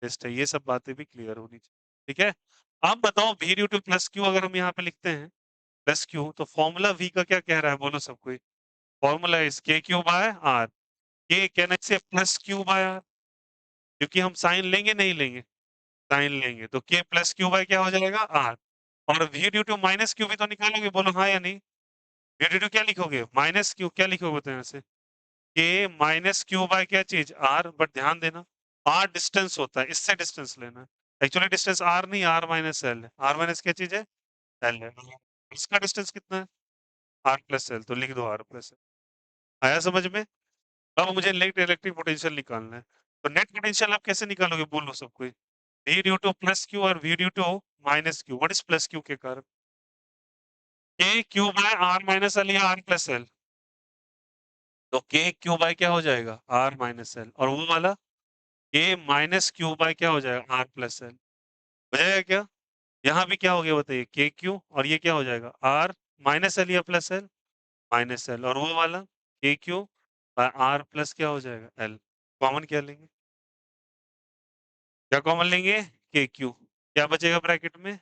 टेस्ट है। ये सब बातें भी क्लियर होनी चाहिए, ठीक है। अब बताओ v due to plus Q अगर हम यहाँ पे लिखते हैं प्लस क्यू, तो फॉर्मूला v का क्या कह रहा है बोलो सबको, फॉर्मूला इज के क्यू बाय आर। के कहने से प्लस क्यू बाय आर, क्योंकि हम साइन लेंगे नहीं लेंगे, साइन लेंगे, तो के प्लस क्यू बाय क्या हो जाएगा आर। और v due to minus q भी तो निकालोगे, बोलो हाँ या नहीं। v ड्यू टू क्या लिखोगे, माइनस क्यू, क्या लिखोगे बताओ यहाँ से, के माइनस क्यू बाय क्या चीज आर। बट ध्यान देना, आर डिस्टेंस होता है, इससे डिस्टेंस लेना है। एक्चुअली डिस्टेंस आर नहीं, आर माइनस एल है। आर माइनस क्या चीज है, एल है। इसका डिस्टेंस कितना है, आर प्लस एल, तो लिख दो आर प्लस एल। आया समझ में। अब मुझे नेट इलेक्ट्रिक पोटेंशियल निकालना है, तो नेट पोटेंशियल आप कैसे निकालोगे बोलो सबको, v due to plus q और v due to minus q. What is plus q के कारण, k q by r minus l या आर प्लस एल। तो के क्यू बाय क्या हो जाएगा, आर माइनस एल, और वो वाला के माइनस क्यू बाय क्या हो जाएगा, आर प्लस एल। हो जाएगा क्या, यहाँ भी क्या हो गया बताइए, के क्यू, और ये क्या हो जाएगा आर माइनस एल या प्लस एल, माइनस एल। और वो वाला के क्यू आर प्लस क्या हो जाएगा एल। कॉमन क्या लेंगे, क्या कॉमन लेंगे, के क्यू। क्या बचेगा ब्रैकेट में,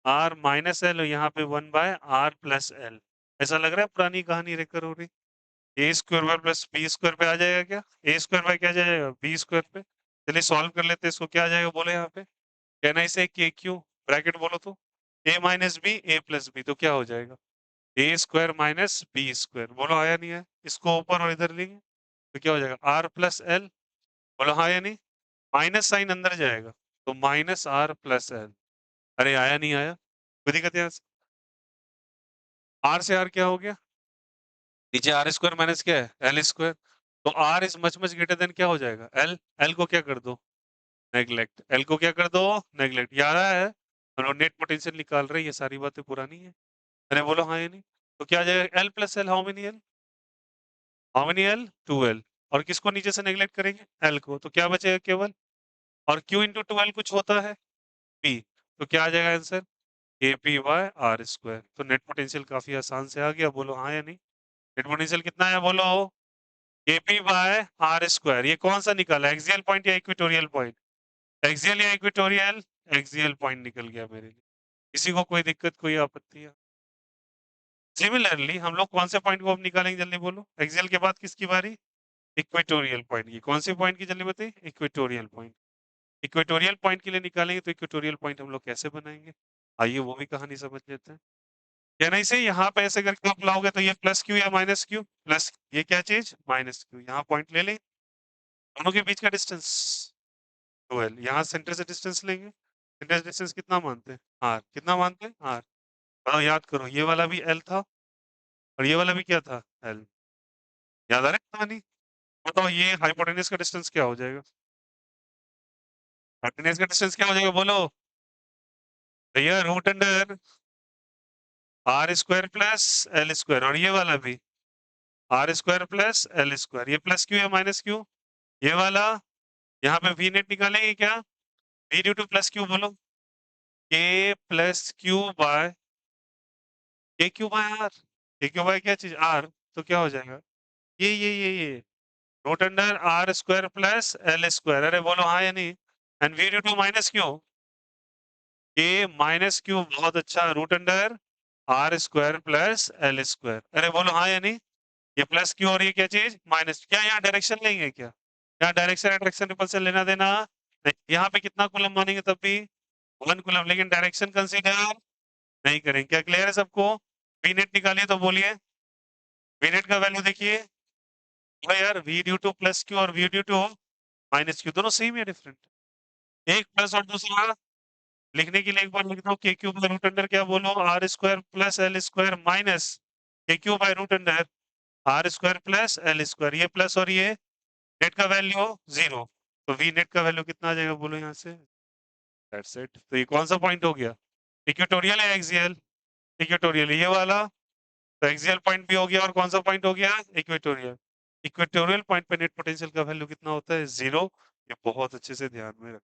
आर माइनस एल, और यहाँ पे 1/r+l। ऐसा लग रहा है पुरानी कहानी रेकर हो रही। A square by plus b square पे आ जाएगा क्या, ए स्क्वायर बाय क्या आ जाएगा बी स्क्वायर पे। चलिए सॉल्व कर लेते हैं इसको, क्या आ जाएगा बोलो यहाँ पे, कहना इसे के क्यू, ब्रैकेट बोलो तो ए माइनस बी ए प्लस बी, तो क्या हो जाएगा ए स्क्वायर माइनस बी स्क्वायर। बोलो आया नहीं है, इसको ऊपर और इधर लेंगे तो क्या हो जाएगा आर प्लस एल। बोलो हाँ या नहीं, माइनस साइन अंदर जाएगा तो -r+l। अरे आया नहीं आया, कोई दिक्कत है, आर से आर क्या हो गया, नीचे आर स्क्वायर माइनस क्या है एल स्क्वायर। तो r is much much greater than क्या हो जाएगा एल। एल को क्या कर दो, नेग्लेक्ट, एल को क्या कर दो, नेग्लेक्ट। याद है हम लोग नेट पोटेंशियल निकाल रहे हैं, ये सारी बातें पुरानी है। अरे बोलो हाँ या नहीं, तो क्या आ जाएगा L plus L, how many L, how many L 2l। और किसको नीचे से नेग्लेक्ट करेंगे, एल को, तो क्या बचेगा केवल, और क्यू इंटू 2l कुछ होता है पी, तो क्या आ जाएगा आंसर के पी बाय आर स्क्वायर। तो नेट पोटेंशियल काफी आसान से आ गया, बोलो हाँ या नहीं। नेट पोटेंशियल कितना है बोलो, KP बाय आर स्क्वायर, ये कौन सा निकाला, एक्सियल पॉइंट या इक्वेटोरियल पॉइंट? एक्सियल या इक्वेटोरियल? एक्सियल पॉइंट निकल गया मेरे लिए। किसी को कोई दिक्कत, कोई आपत्ति है? सिमिलरली हम लोग कौन से पॉइंट को अब निकालेंगे, जल्दी बोलो। एक्सियल के बाद किसकी बारी? इक्वेटोरियल पॉइंट की। कौन से पॉइंट की, जल्दी बताइए। Equatorial point. इक्वेटोरियल पॉइंट के लिए निकालेंगे तो इक्वेटोरियल पॉइंट हम लोग कैसे बनाएंगे, आइए वो भी कहानी समझ लेते हैं। क्या नहीं से यहाँ पे ऐसे करके आप लाओगे तो ये प्लस क्यू या माइनस क्यू, प्लस ये क्या चीज, माइनस क्यू। यहाँ पॉइंट ले लें, दोनों के बीच का डिस्टेंस 12, यहाँ सेंटर से डिस्टेंस लेंगे। सेंटर से डिस्टेंस कितना मानते हैं, आर। कितना मानते हैं, आर। बताओ, याद करो, ये वाला भी एल था और ये वाला भी क्या था, एल। याद आ रहा है कहानी? बताओ ये हाइपोटेन्यूज का डिस्टेंस क्या हो जाएगा, हाइपोटेन्यूज का डिस्टेंस क्या हो जाएगा, बोलो भैया। Root under r square plus l square, और ये वाला भी r square plus l square. ये प्लस क्यू या माइनस क्यू, ये वाला। यहाँ पे वी नेट निकालेंगे क्या, v due to plus q, बोलो। K plus q by, k q by r. K q by क्या चीज, आर। तो क्या हो जाएगा, ये root under r square plus l square. अरे बोलो हाँ या नहीं। And v due to minus q, k minus q, बहुत अच्छा। Root under r square plus l square. अरे बोलो हाँ या नहीं। ये प्लस क्यू और ये क्या चीज, माइनस। क्या यहाँ डायरेक्शन लेंगे क्या, यहाँ डायरेक्शन अट्रैक्शन रिपल्सन लेना देना नहीं। यहाँ पे कितना कूलम मानेंगे तब भी, 1 कूलम, लेकिन डायरेक्शन कंसीडर नहीं करेंगे। क्या क्लियर है सबको? वी नेट निकालिए तो बोलिए, वी नेट का वैल्यू देखिए। भाई यार, v due to plus q और v due to minus q दोनों सेम या डिफरेंट? एक प्लस और दूसरा लिखने के लिए एक बार लिख दो, के क्यू बाय रूट अंडर, क्या बोलो, r square plus l square minus k q by root under r square plus l square. ये प्लस और ये नेट का वैल्यू 0, तो वी नेट का वैल्यू कितना आ जाएगा, बोलो यहाँ से। That's it. तो ये कौन सा पॉइंट हो गया, इक्वेटोरियल है एक्सियल? इक्वेटोरियल ये वाला। तो एक्सियल पॉइंट भी हो गया, और कौन सा पॉइंट हो गया, इक्वेटोरियल। इक्वेटोरियल पॉइंट पे नेट पोटेंशियल का वैल्यू कितना होता है, 0। ये बहुत अच्छे से ध्यान में रख,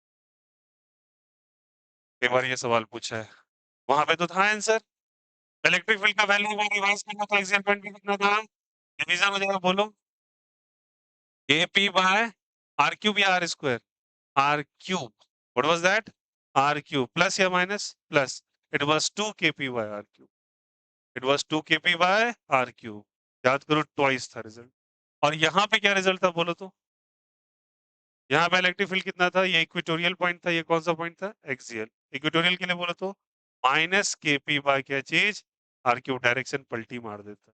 कई बार ये सवाल पूछा है, वहां पे तो था आंसर। इलेक्ट्रिक फील्ड का वैल्यू अगर रिवाइज करना तो एक्सियल पॉइंट पे कितना था, डिवीजन हो जाएगा, बोलो। A p by r cube या r square, r cube. What was that, r cube, plus या minus, plus. It was 2 kp by r cube, it was 2 kp by r cube. याद करो, ट्वाइस था result. और यहाँ पे क्या result था, बोलो तो। यहाँ पे इलेक्ट्रिक फील्ड कितना था, ये इक्वेटोरियल पॉइंट था, ये कौन सा पॉइंट था, एक्सियल। इक्वेटोरियल के लिए बोलो तो माइनस केपी बाय क्या चीज, आर क्यूब। डायरेक्शन पलटी मार देता।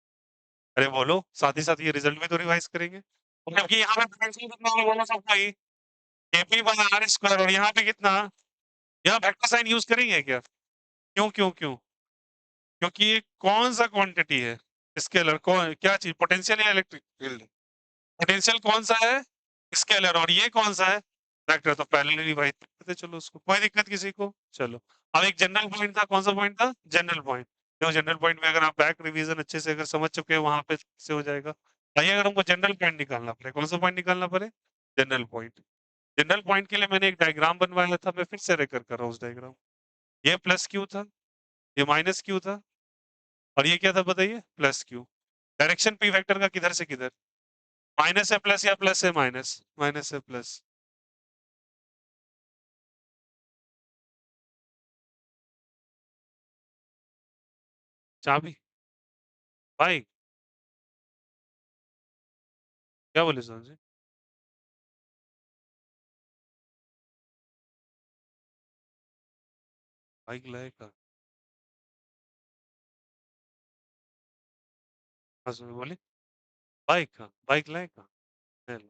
अरे बोलो, साथ ही साथ ये रिजल्ट भी तो रिवाइज करेंगे। और जबकि यहाँ पे पोटेंशियल कितना होगा, बोलो सबका ही, केपी बाय आर स्क्वायर। और यहाँ पे कितना, यहाँ वेक्टर साइन यूज करेंगे क्या, क्यों क्यों क्यों, क्योंकि ये कौन सा क्वांटिटी है, स्केलर, कौन, क्या चीज, पोटेंशियल या इलेक्ट्रिक फील्ड? पोटेंशियल कौन सा है, स्केलर। और ये कौन सा है, वेक्टर। तो पैरेलल डिवाइड करते चलो उसको, कोई दिक्कत किसी को, चलो। अब एक जनरल पॉइंट था, कौन सा पॉइंट था, जनरल पॉइंट। जो जनरल पॉइंट में अगर आप बैक रिवीजन अच्छे से अगर समझ चुके हैं, वहां पे से हो जाएगा। आइए, अगर हमको जनरल पॉइंट निकालना पड़े, कौन सा पॉइंट निकालना पड़े, जनरल पॉइंट। जनरल पॉइंट के लिए मैंने एक डायग्राम बनवाया था, मैं फिर से रेकर कर रहा हूँ उस डायग्राम। ये प्लस क्यू था, ये माइनस क्यू था, और ये क्या था बताइए, plus Q. Direction P vector का किधर से किधर, माइनस है प्लस या प्लस है माइनस, माइनस है प्लस। चाबी, भाई क्या बोले सोहन जी? बाइक लाएगा, हाँ सुन बोले, बाइक का, बाइक लाएगा। नहीं,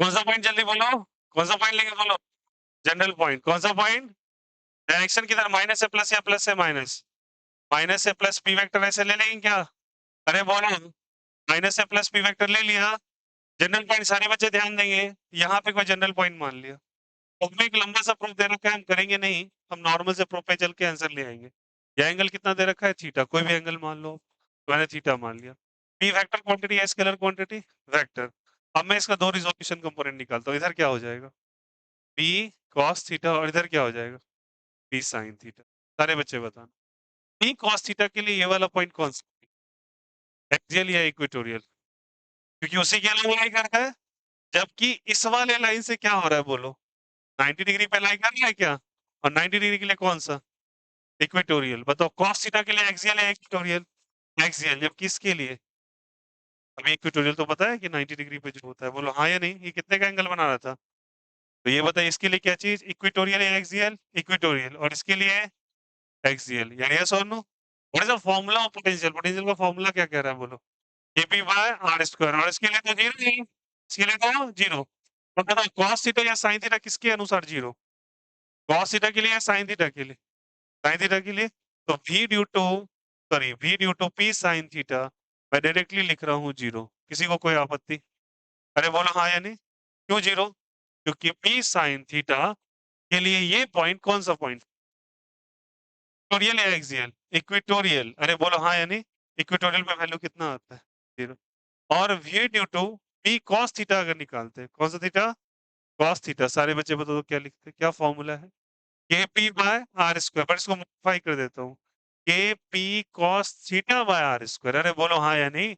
कौन सा पॉइंट, जल्दी बोलो, कौन सा पॉइंट लेंगे, बोलो। जनरल पॉइंट, कौन सा पॉइंट, डायरेक्शन किधर, माइनस से प्लस या प्लस से माइनस, माइनस से प्लस पी वेक्टर ऐसे ले लेंगे क्या, अरे बोलो, माइनस से प्लस पी वेक्टर ले लिया। जनरल पॉइंट सारे बच्चे ध्यान देंगे, यहाँ पे कोई जनरल पॉइंट मान लिया। अब में एक लंबा सा प्रूफ दे रखा है, हम करेंगे नहीं, हम नॉर्मल से प्रूफ पे चल के आंसर ले आएंगे। ये एंगल कितना दे रखा है, थीटा, कोई भी एंगल मान लो, तो मैंने थीटा मान लिया। पी वेक्टर क्वांटिटी है, स्केलर क्वांटिटी, वेक्टर। अब मैं इसका दो रिजोल्यूशन कंपोनेंट निकालता हूँ, इधर क्या हो जाएगा, बी कॉस थीटा और इधर क्या हो जाएगा? B sine theta. सारे बच्चे बताना। बी कॉस थीटा के लिए ये वाला पॉइंट कौन सा? एक्सियल या इक्वेटोरियल? क्योंकि उसी के लिए लाई करता है। जबकि इस वाले लाइन से क्या हो रहा है बोलो? 90 डिग्री पे लाई कर रहा है क्या? और 90 डिग्री के लिए कौन सा? इक्वेटोरियल। बताओ कॉस थीटा के लिए एक्सियल या इक्वेटोरियल? एक्सियल। जब किसके लिए? अभी इक्वेटोरियल तो पता है कि 90 डिग्री पे जो होता है, बोलो हाँ या नहीं? ये कितने का एंगल बना रहा था? तो ये बताइए इसके लिए क्या चीज? इक्वेटोरियल या एक्सियल? इक्वेटोरियल। और इसके लिए एक्सियल। यानी यस और no? What is the formula of potential? Potential का फॉर्मूला क्या कह रहा है बोलो? K p by are square. और इसके लिए तो जीरो ही। इसके लिए तो जीरो। तो बताओ कॉस थीटा या साइन थीटा किसके अनुसार जीरो? कॉस थीटा के लिए या साइन थीटा के लिए? साइन थीटा के लिए। तो v due to sorry v due to p sine theta मैं डायरेक्टली लिख रहा हूँ जीरो। किसी को कोई आपत्ति? अरे बोलो हाँ या नहीं? क्यों जीरो? क्योंकि p साइन थीटा के लिए ये पॉइंट कौन सा पॉइंट? इक्वेटोरियल या एक्सियल? इक्वेटोरियल। अरे बोलो हाँ या नहीं? इक्वेटोरियल में वैल्यू कितना आता है? जीरो। और v due to p cos theta अगर निकालते हैं, कौन सा थीटा? cos theta. सारे बच्चे बताओ तो क्या लिखते हैं? क्या फॉर्मूला है? के पी बाय आर स्क्वायर। पर इसको मॉडिफाई कर देता हूँ। K p cos theta by are square. अरे बोलो हाँ या नहीं?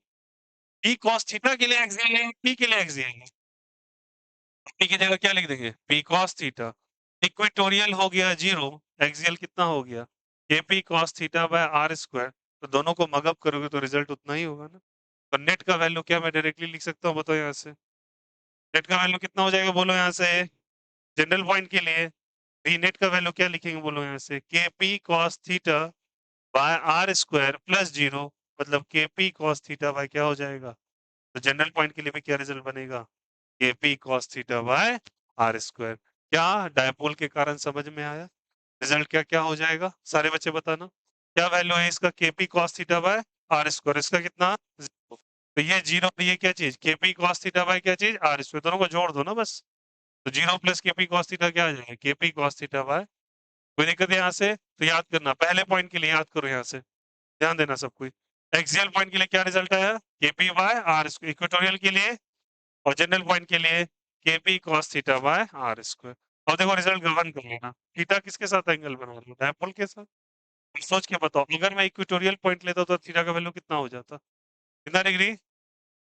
पी कॉस थीटा के लिए एक्सियल है, पी के लिए एक्सियल है? पी की जगह क्या लिख देंगे? P cos theta. इक्वेटोरियल हो गया जीरो। एक्सियल कितना हो गया? K p cos theta by are square. तो दोनों को मगअप करोगे तो रिजल्ट उतना ही होगा ना। तो नेट का वैल्यू क्या मैं डायरेक्टली लिख सकता हूँ? बताओ यहाँ से। नेट का वैल्यू कितना हो जाएगा बोलो यहाँ से? जनरल पॉइंट के लिए भी नेट का वैल्यू क्या लिखेंगे बोलो यहाँ से? K p cos theta by are square plus zero. मतलब k p cos theta by क्या हो जाएगा? तो जनरल पॉइंट के लिए भी क्या रिजल्ट बनेगा? K p cos theta by are square. क्या डायपोल के कारण समझ में आया? रिजल्ट क्या क्या हो जाएगा? सारे बच्चे बताना। क्या वैल्यू है इसका? K p cos theta by are square. इसका कितना? जीरो। तो ये जीरो, ये क्या चीज? के पी कॉस थीटा बाय क्या चीज? R square. दोनों को जोड़ दो ना बस। तो zero plus k p cos theta क्या आ जाएगा? के पी कॉस थीटा बाय। कोई दिक्कत है यहाँ से? तो याद करना, पहले पॉइंट के लिए याद करो यहाँ से। ध्यान देना सब कोई। एक्सियल पॉइंट के लिए क्या रिजल्ट आया? K p by are square. Equatorial के लिए और जनरल पॉइंट के लिए k p cos theta by are square. और देखो रिजल्ट गवर्न कर लेना। थीटा किसके साथ एंगल बना रहा हूँ? डायपोल के साथ। अब सोच के बताओ, अगर मैं इक्वेटोरियल पॉइंट लेता तो थीटा का वैल्यू कितना हो जाता? कितना डिग्री?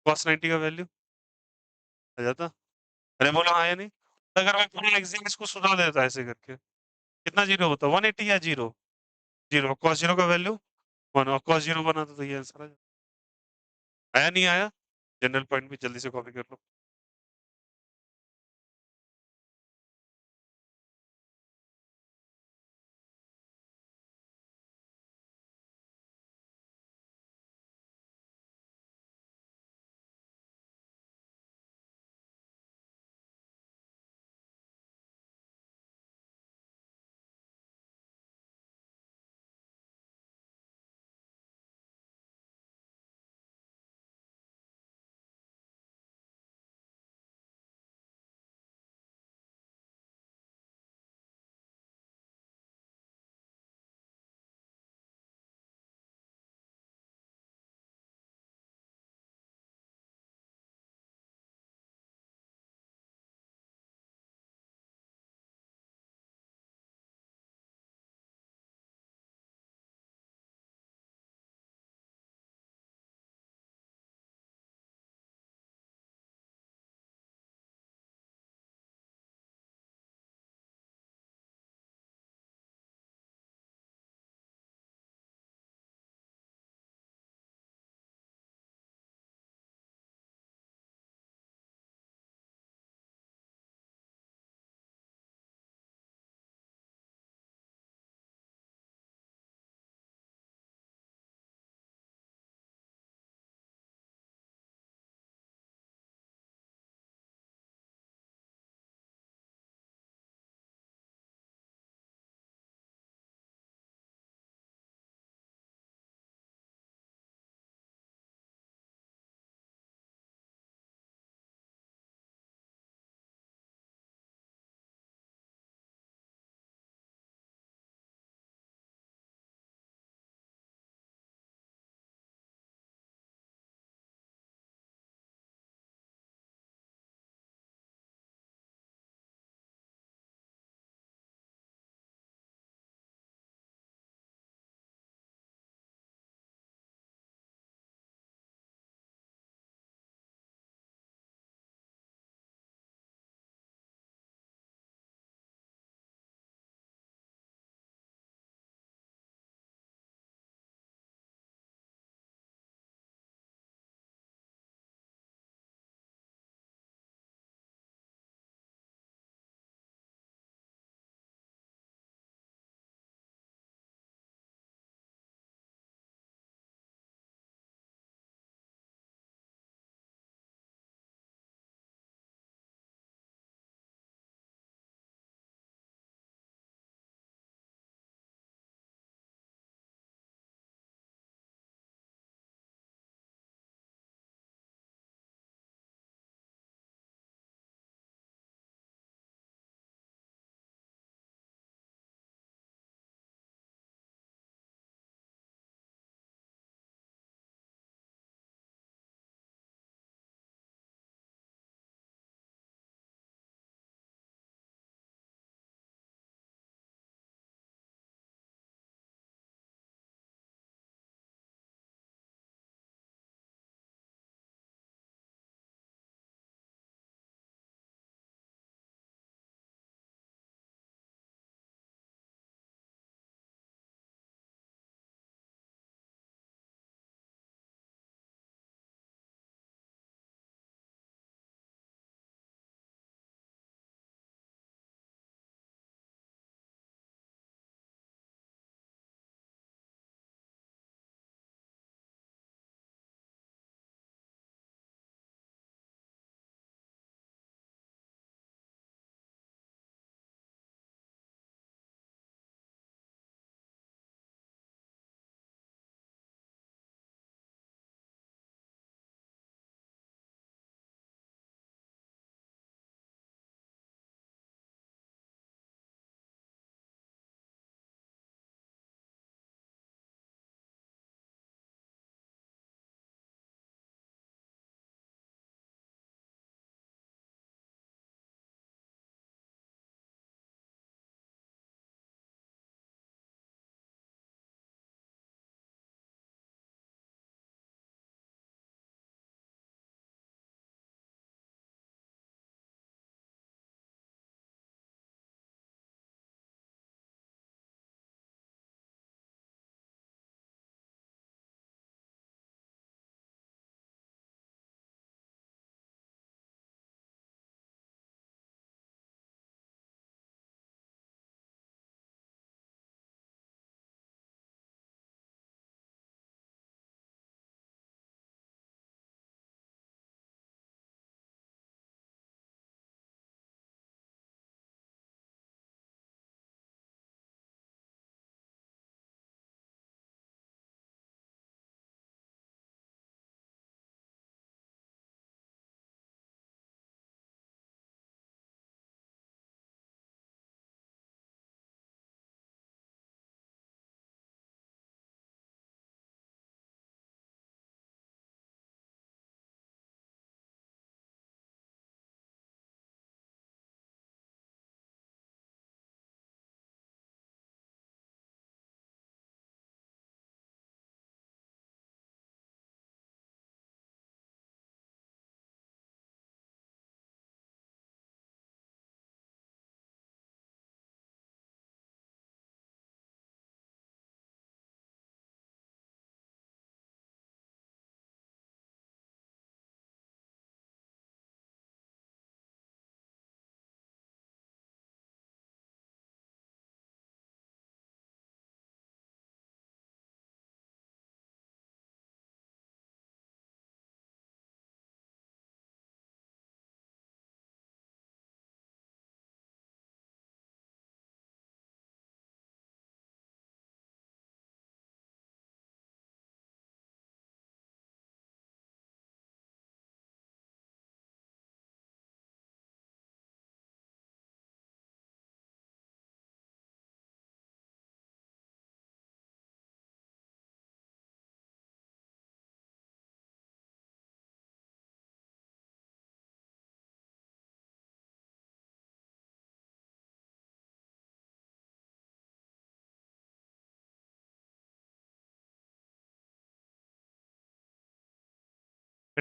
कॉस 90 का वैल्यू आ जाता। अरे बोलो हाँ या नहीं? तो अगर मैं पूरा एक्सियल इसको सुधार देता ऐसे करके, कितना जीरो होता? 180 या जीरो? जीरो। कॉस जीरो का वैल्यू 1 और कॉस जीरो बना तो ये आंसर आ जाता। आया नहीं आया? जनरल पॉइंट भी जल्दी से कॉपी कर लो।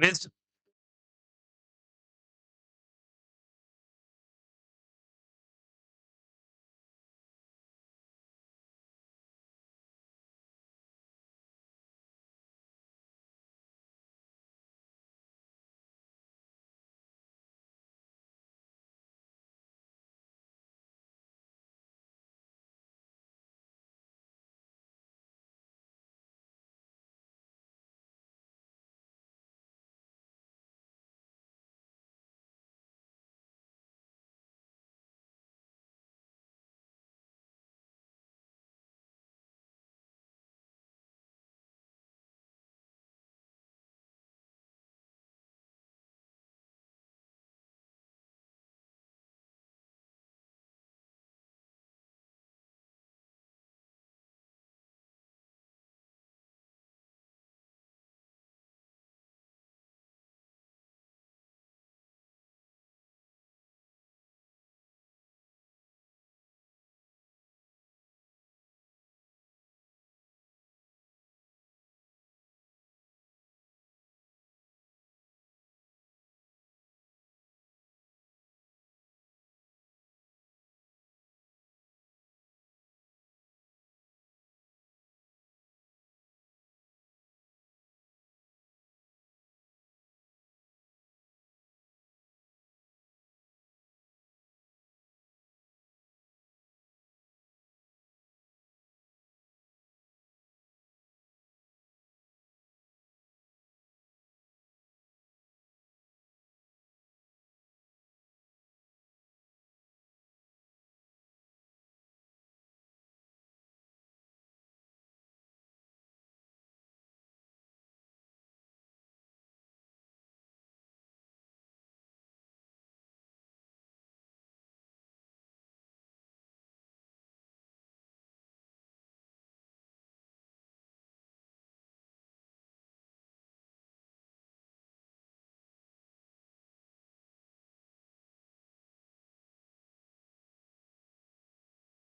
फिनिश्ड।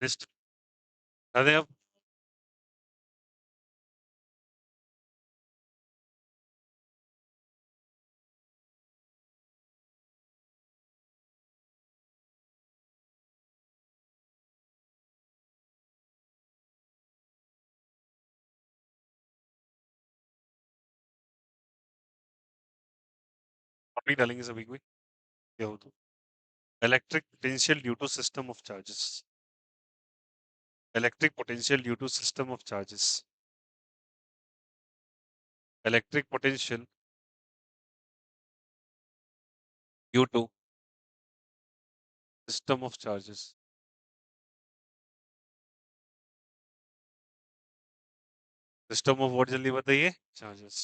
फिनिश्ड। अरे अब टॉपिक डालेंगे सभी को, क्या हो तो electric potential due to system of charges. Electric potential due to system of charges. Electric potential due to system of charges. System of what, जल्दी बताइए। चार्जेस।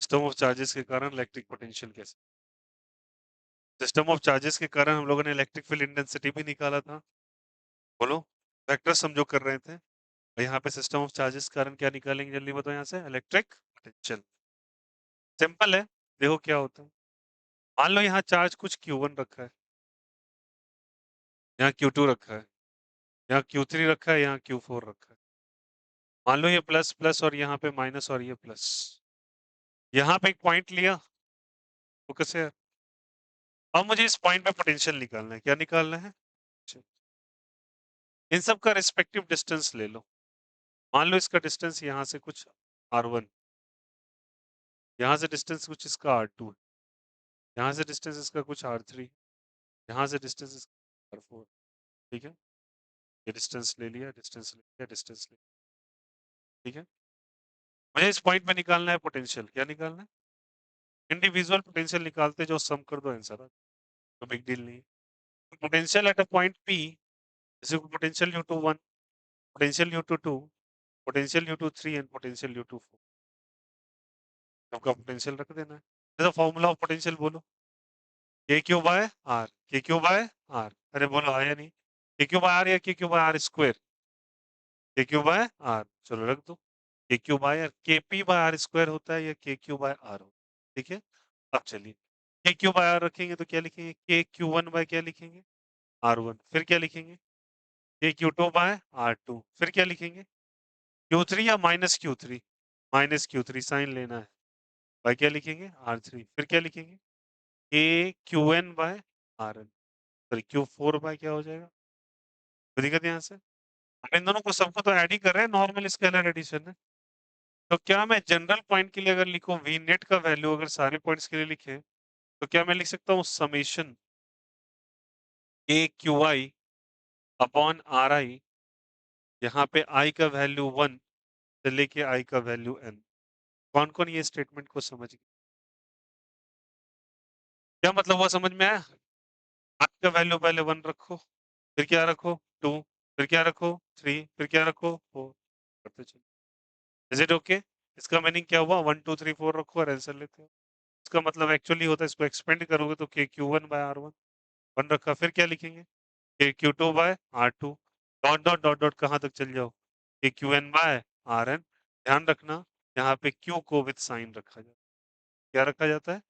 सिस्टम ऑफ चार्जेस के कारण इलेक्ट्रिक पोटेंशियल कैसे। सिस्टम ऑफ चार्जेस के कारण हम लोगों ने इलेक्ट्रिक फील्ड इंटेंसिटी भी निकाला था। बोलो, वेक्टर हम जो कर रहे थे, और यहाँ पे सिस्टम ऑफ चार्जेस के कारण क्या निकालेंगे, जल्दी बताओ। यहाँ से इलेक्ट्रिक पोटेंशियल। सिंपल है, देखो क्या होता है। मान लो यहाँ चार्ज कुछ Q1 रखा है, यहाँ Q2 रखा है, यहाँ Q3 रखा है, यहाँ Q4 रखा है। मान लो ये प्लस प्लस और यहाँ पे माइनस और ये प्लस। यहाँ पे एक पॉइंट लिया, फोकस है। अब मुझे इस पॉइंट पे पोटेंशियल निकालना है। क्या निकालना है? इन सब का रिस्पेक्टिव डिस्टेंस ले लो। मान लो इसका डिस्टेंस यहाँ से कुछ R1, यहाँ से डिस्टेंस कुछ इसका R2, यहाँ से डिस्टेंस इसका कुछ R3, यहाँ से डिस्टेंस इसका R4। ठीक है, ये डिस्टेंस ले लिया, डिस्टेंस ले लिया, डिस्टेंस ले लिया। ठीक है, मुझे इस पॉइंट पे निकालना है पोटेंशियल। क्या निकालना है? इंडिविजुअल पोटेंशियल निकालते जो सम कर दो आंसर आ, तो बिग डील नहीं है। Potential at a point P is equal to potential due to 1, potential due to 2, potential due to 3 and potential due to 4। सबका पोटेंशियल रख देना है। जैसा फॉर्मूला ऑफ पोटेंशियल बोलो, के q by r, k q by are. अरे बोलो आया नहीं, के क्यू बाय आर या के क्यू बाय आर स्क्वायर। के क्यू बाय आर, चलो रख दो। के क्यू बाय आर, के पी बाय आर स्क्वायर होता है या के क्यू बाय आर होता है। ठीक है, अब चलिए के क्यू बाय आर रखेंगे तो क्या लिखेंगे, के क्यू वन बाय क्या लिखेंगे, आर वन। फिर क्या लिखेंगे, k q two by r two. फिर क्या लिखेंगे, क्यू थ्री या minus q three, minus q three sign लेना है। बाय क्या लिखेंगे? R3 फिर क्या लिखेंगे? KQN by RN sorry Q4 by क्या हो जाएगा? कोई दिक्कत है यहाँ से? अब इन दोनों को सबको तो ऐड ही कर रहे हैं, नॉर्मल स्केलर एडिशन है। तो क्या मैं जनरल पॉइंट के लिए अगर लिखूँ वी नेट का वैल्यू अगर सारे पॉइंट्स के लिए लिखें, तो क्या मैं लिख सकता हूँ समेशन AQI अपॉन RI यहाँ पे I का वैल्यू 1 से लेके I का वैल्यू N। कौन-कौन ये स्टेटमेंट को समझ गए? क्या मतलब हुआ समझ में आया? I का वैल्यू पहले 1 रखो, फिर क्या रखो 2, फिर क्या रखो 3, फिर क्या रखो 4 करते चलो। Is it okay? इसका मीनिंग क्या हुआ 1, 2, 3, 4 रखो और आंसर लेते हो। इसका मतलब एक्चुअली होता है इसको एक्सपेंड करोगे तो KQ1 बाय R1 1 रखा फिर क्या लिखेंगे? KQ2 by R2 dot, dot, dot, dot कहाँ तक चल जाओ? KQN बाय RN ध्यान रखना यहाँ पे Q को विद साइन रखा जाता है। क्या रखा जाता है?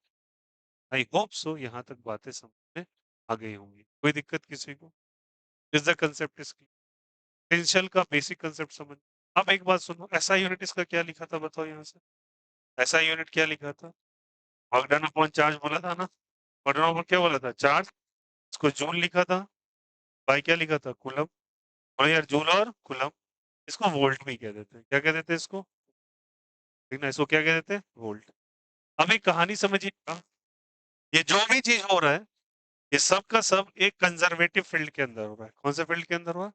आई होप सो यहाँ तक बातें समझ में आ गई होंगी। कोई दिक्कत किसी को? Is the concept is clear? Potential का बेसिक कांसेप्ट समझ अब एक बात सुनो एसआई यूनिट इसका क्या लिखा था बताओ यहाँ से? एसआई यूनिट क्या लिखा था? वर्क डन अपॉन चार्ज बोला था ना? वर्क डन अपॉन क्या बोला था? चार्ज इसको जूल लिखा था, बाय क्या लिखा था? कूलम और यार जूल और कूलम इसको वोल्ट भी कह देते हैं। क्या कह देते हैं इसको? ठीक ना? इसको क्या कह देते हैं? वोल्ट। अब एक कहानी समझिएगा, ये जो भी चीज़ हो रहा है, ये सब का सब एक कंजर्वेटिव फील्ड के अंदर हो रहा है। कौन से फील्ड के अंदर हुआ?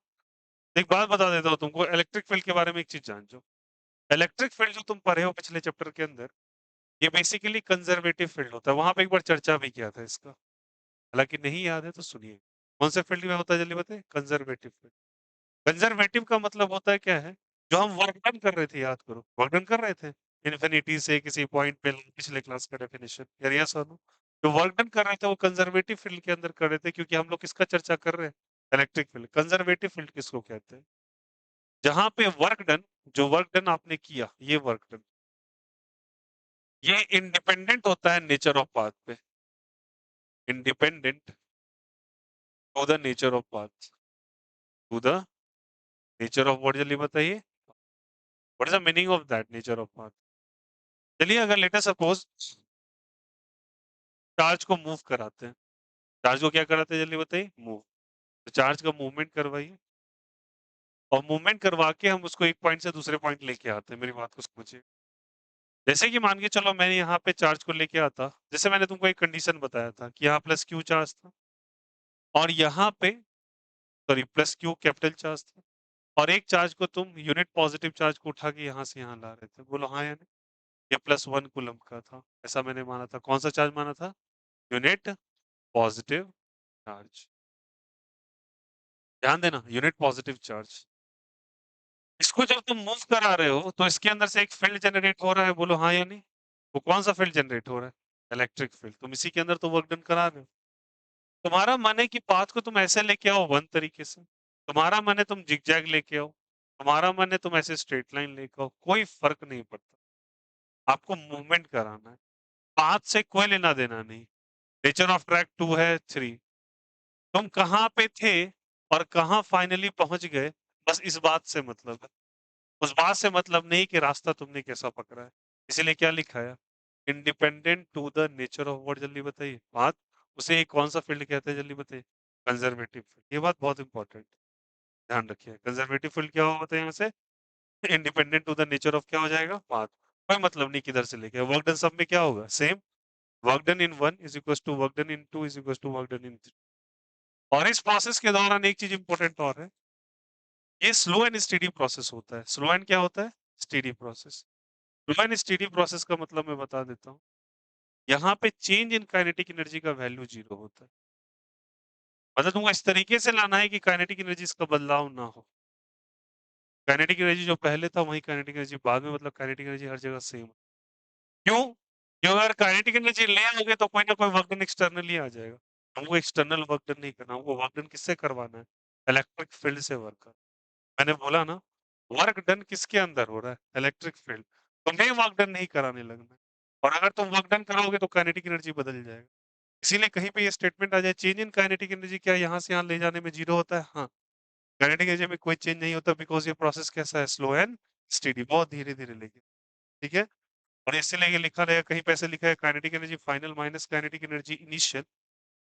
एक बात बता देता हूँ तुमको, इलेक्ट्रिक फील्ड के बारे में एक चीज़ जान जो। इलेक्ट्रिक फील्ड जो तुम पढ़े हो पिछले चैप्टर के अंदर, ये बेसिकली कंजर्वेटिव फील्ड होता है। वहाँ पे एक बार चर्चा भी किया था इसका। हालाँकि नहीं याद है तो सुनिए। कौन से फील्ड में होता है जल्दी बताइए? Conservative field. कंजर्वेटिव का मतलब होता है क्या है? जो हम वर्क डन कर रहे थे याद करो, वर्क डन कर रहे थे। इन्फिनिटी से किसी पॉइंट पे पिछले क्लास का डेफिनिशन यार यस और नो? जो वर्क डन कर रहे थे वो कंजर्वेटिव फील्ड के अंदर कर रहे थे क्योंकि हम लोग किसका चर्चा कर रहे हैं? Electric field. कंजर्वेटिव फील्ड किसको कहते हैं? जहाँ पे वर्क डन जो वर्क डन आपने किया, ये वर्क डन, ये इंडिपेंडेंट होता है नेचर ऑफ पाथ पे। Independent to the nature of path. To the nature of what जल्दी बताइए? What is the meaning of that nature of path? चलिए अगर लेट अस सपोज चार्ज को मूव कराते हैं। चार्ज को क्या कराते हैं जल्दी बताइए? मूव। तो चार्ज का मूवमेंट करवाइए और मूवमेंट करवा के हम उसको एक पॉइंट से दूसरे पॉइंट लेके आते हैं। मेरी बात को समझिए। जैसे कि मान के चलो मैं यहाँ पे चार्ज को लेके आता, जैसे मैंने तुमको एक कंडीशन बताया था कि यहाँ प्लस क्यू चार्ज था और यहाँ पे sorry plus Q capital charge था और एक चार्ज को तुम यूनिट पॉजिटिव चार्ज को उठा के यहाँ से यहाँ ला रहे थे। बोलो हाँ या नहीं? ये +1 कूलम्ब का था, ऐसा मैंने माना था। कौन सा चार्ज माना था? Unit positive charge. ध्यान देना, यूनिट पॉजिटिव चार्ज। इसको जब तुम मूव करा रहे हो, तो इसके अंदर से एक फील्ड जनरेट हो रहा है, बोलो हाँ या नहीं? वो कौन-सा फील्ड जनरेट हो रहा है? Electric field. तुम इसी के अंदर तो वर्क डन करा रहे हो। तुम्हारा मन है कि पाथ को तुम ऐसे लेके आओ वन तरीके से, तुम्हारा मन है तुम जिगजैग लेके आओ, तुम्हारा मन है तुम ऐसे स्ट्रेट लाइन लेके आओ, कोई फ़र्क नहीं पड़ता। आपको मूवमेंट कराना है। पाथ से कोई लेना-देना नहीं। नेचर ऑफ ट्रैक 2 है 3 तुम कहाँ पे थे और कहाँ फाइनली पहुँच गए, बस इस बात से मतलब है। उस बात से मतलब नहीं कि रास्ता तुमने कैसा पकड़ा है। इसीलिए क्या लिखा है? Independent to the nature of what जल्दी बताइए? बात उसे कौन-सा फील्ड कहते हैं जल्दी बताइए? Conservative field. ये बात बहुत इंपॉर्टेंट है, ध्यान रखिए। कंजर्वेटिव फील्ड क्या होता है यहाँ से? Independent to the nature of क्या हो जाएगा? पाथ। कोई मतलब नहीं किधर से लेके आए। वर्क डन सब में क्या होगा? Same. Work done in 1 is equals to work done in 2 is equals to work done in 3 और इस प्रोसेस के दौरान एक चीज इंपॉर्टेंट और है, ये स्लो एंड स्टेडी प्रोसेस होता है। स्लो एंड क्या होता है? Steady process. Slow and steady process का मतलब मैं बता देता हूँ। यहाँ पे चेंज इन काइनेटिक एनर्जी का वैल्यू 0 होता है। मतलब तुमको इस तरीके से लाना है कि काइनेटिक एनर्जी का बदलाव ना हो। काइनेटिक एनर्जी जो पहले था वही काइनेटिक एनर्जी बाद में मतलब काइनेटिक एनर्जी हर जगह सेम। क्यों? क्यों अगर काइनेटिक एनर्जी ले आओगे तो कोई ना कोई वर्क डन एक्सटर्नली आ जाएगा। हमको एक्सटर्नल वर्क डन नहीं करना, हमको वर्क डन किससे करवाना है? इलेक्ट्रिक फील्ड से वर्क। मैंने बोला ना, वर्क डन किसके अंदर हो रहा है? Electric field. तुम्हें वर्क डन नहीं कराने लगना है। और अगर तुम वर्क डन कराओगे तो काइनेटिक एनर्जी बदल जाएगा। इसीलिए कहीं पे ये स्टेटमेंट आ जाए चेंज इन काइनेटिक एनर्जी क्या यहाँ से यहाँ ले जाने में 0 होता है? हाँ। काइनेटिक एनर्जी में कोई चेंज नहीं होता बिकॉज़ ये प्रोसेस कैसा है? स्लो एंड स्टेडी बहुत धीरे-धीरे लेके, ठीक है? और इससे लेके लिखा रहेगा, कहीं पे ऐसे लिखा है kinetic energy final minus kinetic energy initial.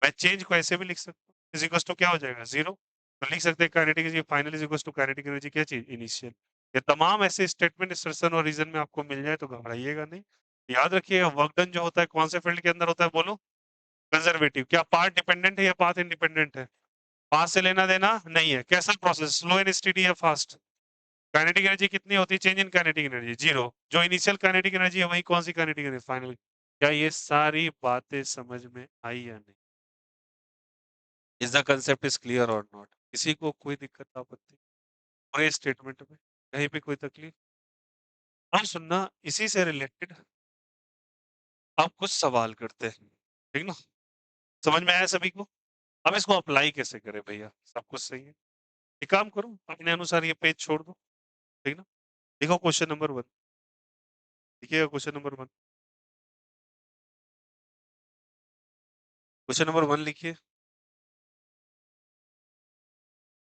मैं चेंज को ऐसे भी लिख सकता हूँ, इज इक्वल्स टू क्या हो जाएगा 0। तो लिख सकते हैं kinetic energy final is equals to kinetic energy क्या चीज इनिशियल। ये तमाम ऐसे स्टेटमेंट इंसर्शन और रीजन में आपको मिल जाए तो घबराइएगा नहीं। याद रखिएगा वर्क डन जो होता है कौन से फील्ड के अंदर होता है बोलो, कंजर्वेटिव। क्या पाथ डिपेंडेंट है या पाथ इंडिपेंडेंट है? पाथ से लेना देना नहीं है। कैसा प्रोसेस, स्लो एंड स्टेडी या फास्ट? काइनेटिक एनर्जी कितनी होती है, change in kinetic energy zero. जो इनिशियल काइनेटिक एनर्जी है वही कौन सी काइनेटिक एनर्जी फाइनल। क्या ये सारी बातें समझ में आई या नहीं? Is the concept is clear और नॉट? किसी को कोई दिक्कत आपत्ति पूरे स्टेटमेंट में, कहीं पे कोई तकलीफ? अब सुनना, इसी से रिलेटेड आप कुछ सवाल करते हैं, ठीक ना? समझ में आया सभी को? अब इसको अप्लाई कैसे करें भैया, सब कुछ सही है। एक काम करो, अपने अनुसार ये पेज छोड़ दो, ठीक ना? देखो क्वेश्चन नंबर 1, देखिएगा क्वेश्चन नंबर 1। क्वेश्चन नंबर 1 लिखिए।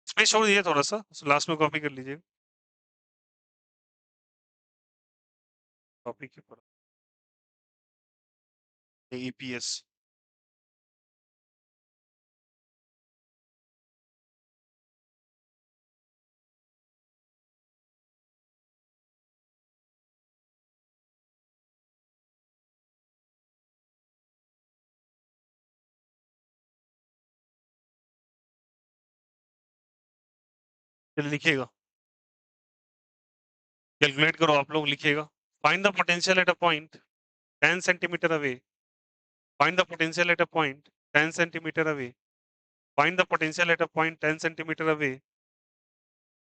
स्पेस छोड़ दीजिए थोड़ा सा, लास्ट में कॉपी कर लीजिए। कॉपी के पर ईपीएस। लिखिएगा, कैलकुलेट करो आप लोग, लिखिएगा। Find the potential at a point 10 centimetre away. Find the potential at a point 10 centimetre away. Find the potential at a point 10 centimetre away.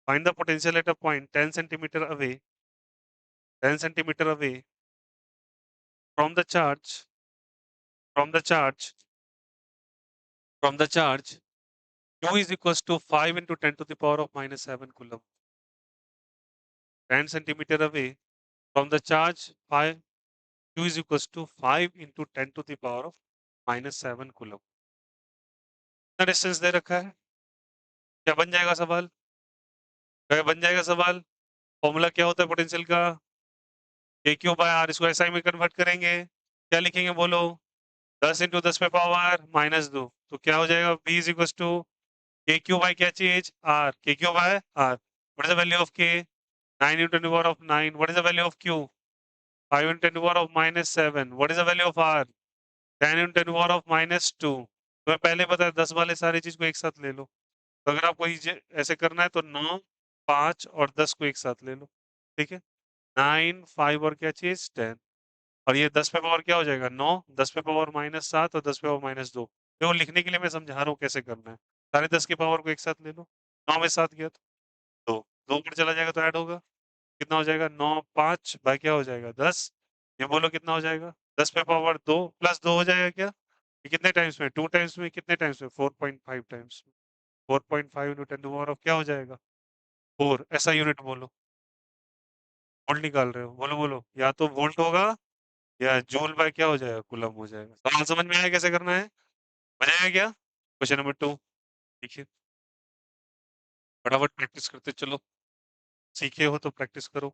Find the potential at a point 10 centimetre away, 10 centimetre away from the charge, from the charge, from the charge. Q is equals to 5 into 10 to the power of minus 7 coulomb. 10 centimeter away from the charge 5, Q is equals to 5 into 10 to the power of minus 7 coulomb. कितना distance दे रखा है? क्या बन जाएगा सवाल? क्या बन जाएगा सवाल? फॉर्मूला क्या होता है पोटेंशियल का? के क्यू बाय आर। इसको एसआई में कन्वर्ट करेंगे, क्या लिखेंगे बोलो? 10 इंटू 10 पे पावर माइनस 2। तो क्या हो जाएगा? B is equal to k q by क्या चीज r, k q by r. What is the value of k? 9 into 10 to the power of 9. What is the value of Q? 5 into 10 to the power of minus 7. What is the value of R? 10 into 10 to the power of minus 2. तो मैं पहले बताया 10 वाले सारी चीज को एक साथ ले लो। तो अगर आपको ऐसे करना है तो 9, 5 और 10 को एक साथ ले लो, ठीक है? 9, 5 और क्या चीज 10। और ये 10 पे पावर क्या हो जाएगा 9, 10 पे पावर माइनस 7 और 10 पे पावर माइनस 2। देखो लिखने के लिए मैं समझा रहा हूँ कैसे करना है। सारे 10 की पावर को एक साथ ले लो। 9 में 7 गया तो 2 ऊपर चला जाएगा तो ऐड होगा। कितना हो जाएगा 9, 5 बाय क्या हो जाएगा 10। ये बोलो कितना हो जाएगा? 10 पे पावर 2 प्लस 2 हो जाएगा क्या? ये कितने टाइम्स में? 2 टाइम्स में। कितने टाइम्स में? 4.5 टाइम्स में। 4.5 इंटू 10 टू पावर ऑफ क्या हो जाएगा 4। ऐसा यूनिट बोलो। वोल्ट निकाल रहे हो, बोलो बोलो। या तो वोल्ट होगा या जूल बाय क्या हो जाएगा कूलम हो जाएगा। सवाल समझ में आया कैसे करना है? मजा आया क्या? क्वेश्चन नंबर 2 देखिए, फटाफट प्रैक्टिस करते चलो। सीखे हो तो प्रैक्टिस करो।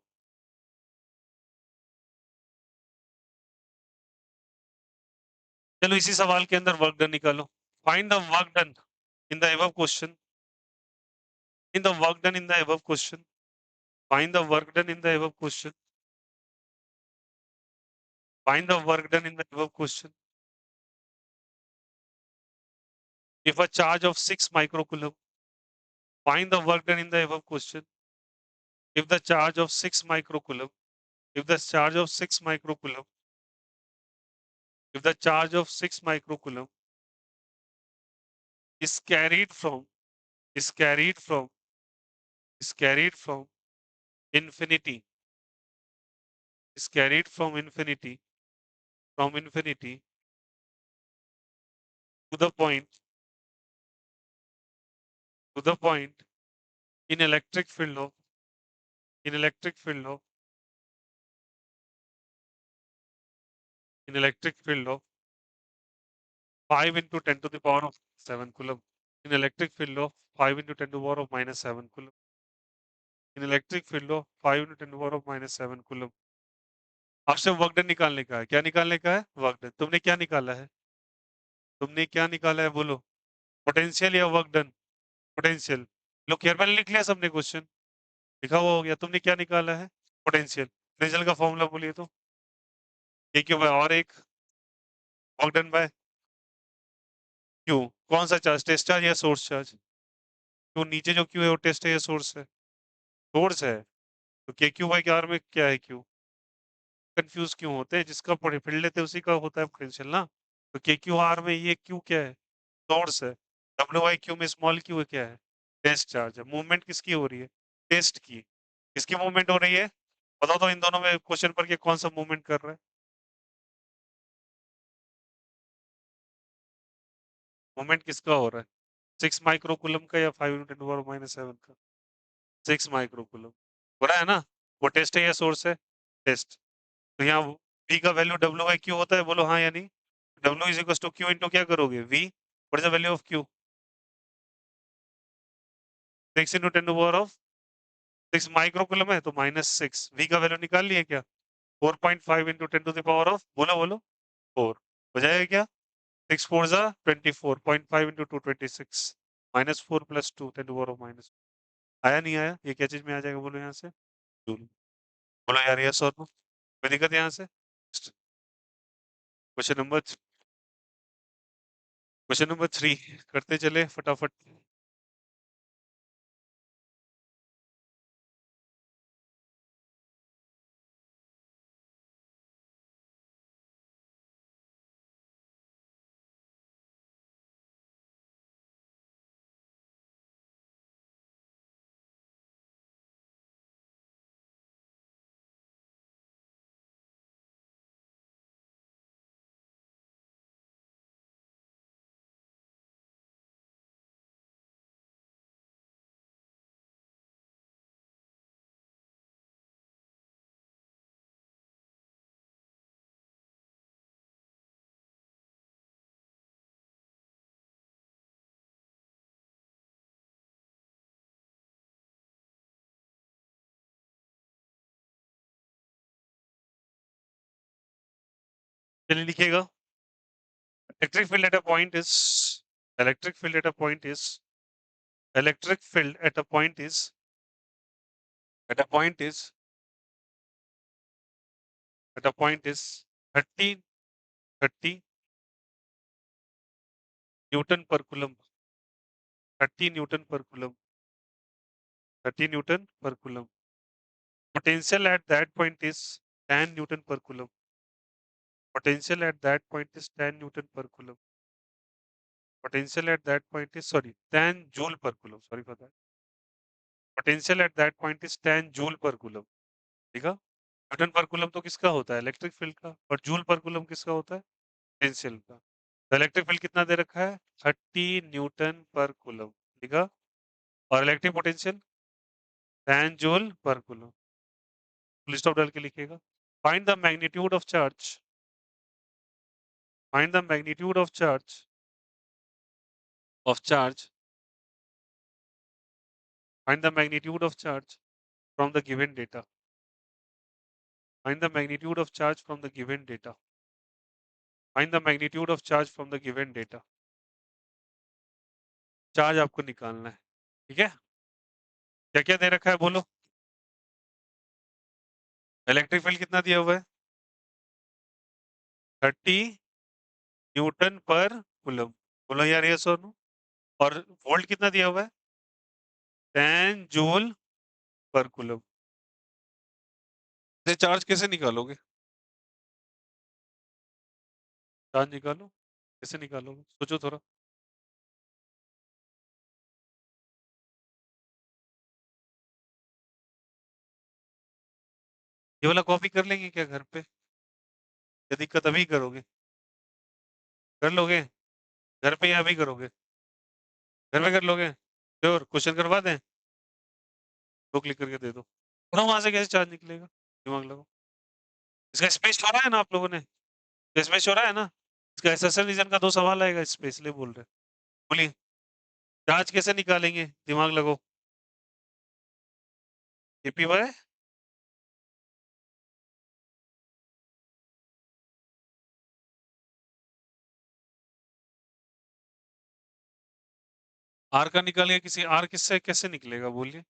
चलो इसी सवाल के अंदर वर्क डन निकालो। Find the work done in the above question, in the work done in the above question, find the work done in the above question, find the work done in the above question. If a charge of 6 microcoulomb, find the work done in the above question. If the charge of 6 microcoulomb, if the charge of 6 microcoulomb, if the charge of 6 microcoulomb is carried from, is carried from, is carried from infinity, is carried from infinity to the point, to the point in electric field of, in electric field of, in electric field of 5 into 10 to the power of 7 coulomb. In electric field of 5 into 10 to the power of minus 7 coulomb. In electric field of 5 into 10 to the power of minus 7 coulomb. आपसे work done निकालने का है। क्या निकालने का है? Work done. तुमने क्या निकाला है? तुमने क्या निकाला है बोलो? पोटेंशियल या वर्क डन? पोटेंशियल। लो केयरफुल लिख लिया सबने क्वेश्चन? लिखा हुआ हो गया। तुमने क्या निकाला है? पोटेंशियल। पोटेंशियल का फॉर्मूला बोलिए तो। ये क्यों बाय और एक वर्क डन बाय क्यू। कौन सा चार्ज? टेस्ट चार्ज या सोर्स चार्ज? क्यों नीचे जो क्यू है वो टेस्ट है या सोर्स है? सोर्स है। तो के क्यू बाई आर में क्या है क्यू? कंफ्यूज क्यों होते हैं? जिसका फील्ड लेते हैं उसी का होता है पोटेंशियल ना। तो के क्यू आर में ये क्यू क्या है? सोर्स है। डब्ल्यू आई क्यू में स्मॉल क्यू है क्या है? टेस्ट चार्ज है। मूवमेंट किसकी हो रही है? टेस्ट की। किसकी मूवमेंट हो रही है? बताओ तो इन दोनों में क्वेश्चन पर के कौन सा मूवमेंट कर रहा है? मूवमेंट किसका हो रहा है? 6 माइक्रो कूलम का या 5 × 10⁻⁷ का? 6 माइक्रो कूलम हो रहा है ना। वो टेस्ट है या सोर्स है? टेस्ट। तो यहाँ V का वैल्यू डब्ल्यू बाई क्यू होता है, बोलो हाँ या नहीं? डब्ल्यू is equal to q into क्या करोगे? V what is the value of q? 6 × 10⁻⁶ है तो -6। V का वैल्यू निकाल लिए क्या? 4.5 × 10⁻⁴ बोलो बोलो 4 हो जाएगा क्या? 6 4 जा 24 0.5 × 2 26 -4 + 2 10⁻⁻। आया नहीं आया? ये क्या चीज में आ जाएगा बोलो यहाँ से? जूल। बोलो यार यस और नो। कोई दिक्कत है यहाँ से? क्वेश्चन नंबर 3 करते चले फटाफट। चलिए लिखिएगा। Electric field at a point is electric field at a point is electric field at a point is at a point is at a point is 30 30 Newton पर कूलम। 30 न्यूटन पर coulomb. 30 Newton पर coulomb. Potential at that point is 10 Newton per Coulomb. Potential at that point is 10 Newton per Coulomb. Potential at that point is, sorry, 10 Joule per Coulomb. Sorry for that. Potential at that point is 10 Joule per Coulomb. ठीक है? Newton पर coulomb तो किसका होता है? Electric field का। और joule पर कूलम किसका होता है? पोटेंशियल का। तो इलेक्ट्रिक फील्ड कितना दे रखा है? 30 न्यूटन पर कूलम। ठीक है? और इलेक्ट्रिक पोटेंशियल 10 जूल पर कूलम। फुल स्टॉप डाल के लिखिएगा। Find the magnitude of charge. Find the magnitude of charge of charge. Find the magnitude of charge from the given data. Find the magnitude of charge from the given data. Find the magnitude of charge from the given data. Charge आपको निकालना है। ठीक है? क्या क्या दे रखा है बोलो? इलेक्ट्रिक फील्ड कितना दिया हुआ है? 30 न्यूटन पर कूलम। बोलो यार यस और नो। और वोल्ट कितना दिया हुआ है? 10 जूल पर कूलम। ये चार्ज कैसे निकालोगे? चार्ज निकालो। कैसे निकालोगे? सोचो थोड़ा। ये वाला कॉपी कर लेंगे क्या घर पे? या दिक्कत अभी करोगे? कर लोगे? घर पे या अभी करोगे? घर में कर लोगे? श्योर? क्वेश्चन करवा दें? दो क्लिक करके दे दो। बताओ वहां से कैसे चार्ज निकलेगा? दिमाग लगाओ। इसका स्पेस हो रहा है ना आप लोगों ने? स्पेस हो रहा है ना? इसका एसएसएल रीजन का दो सवाल आएगा इस पे इसलिए बोल रहे हैं। बोलिए। चार्ज कैसे निकालेंगे? दिमाग लगाओ। एपी बाय आर का निकालिए किसी आर किससे कैसे निकलेगा बोलिए?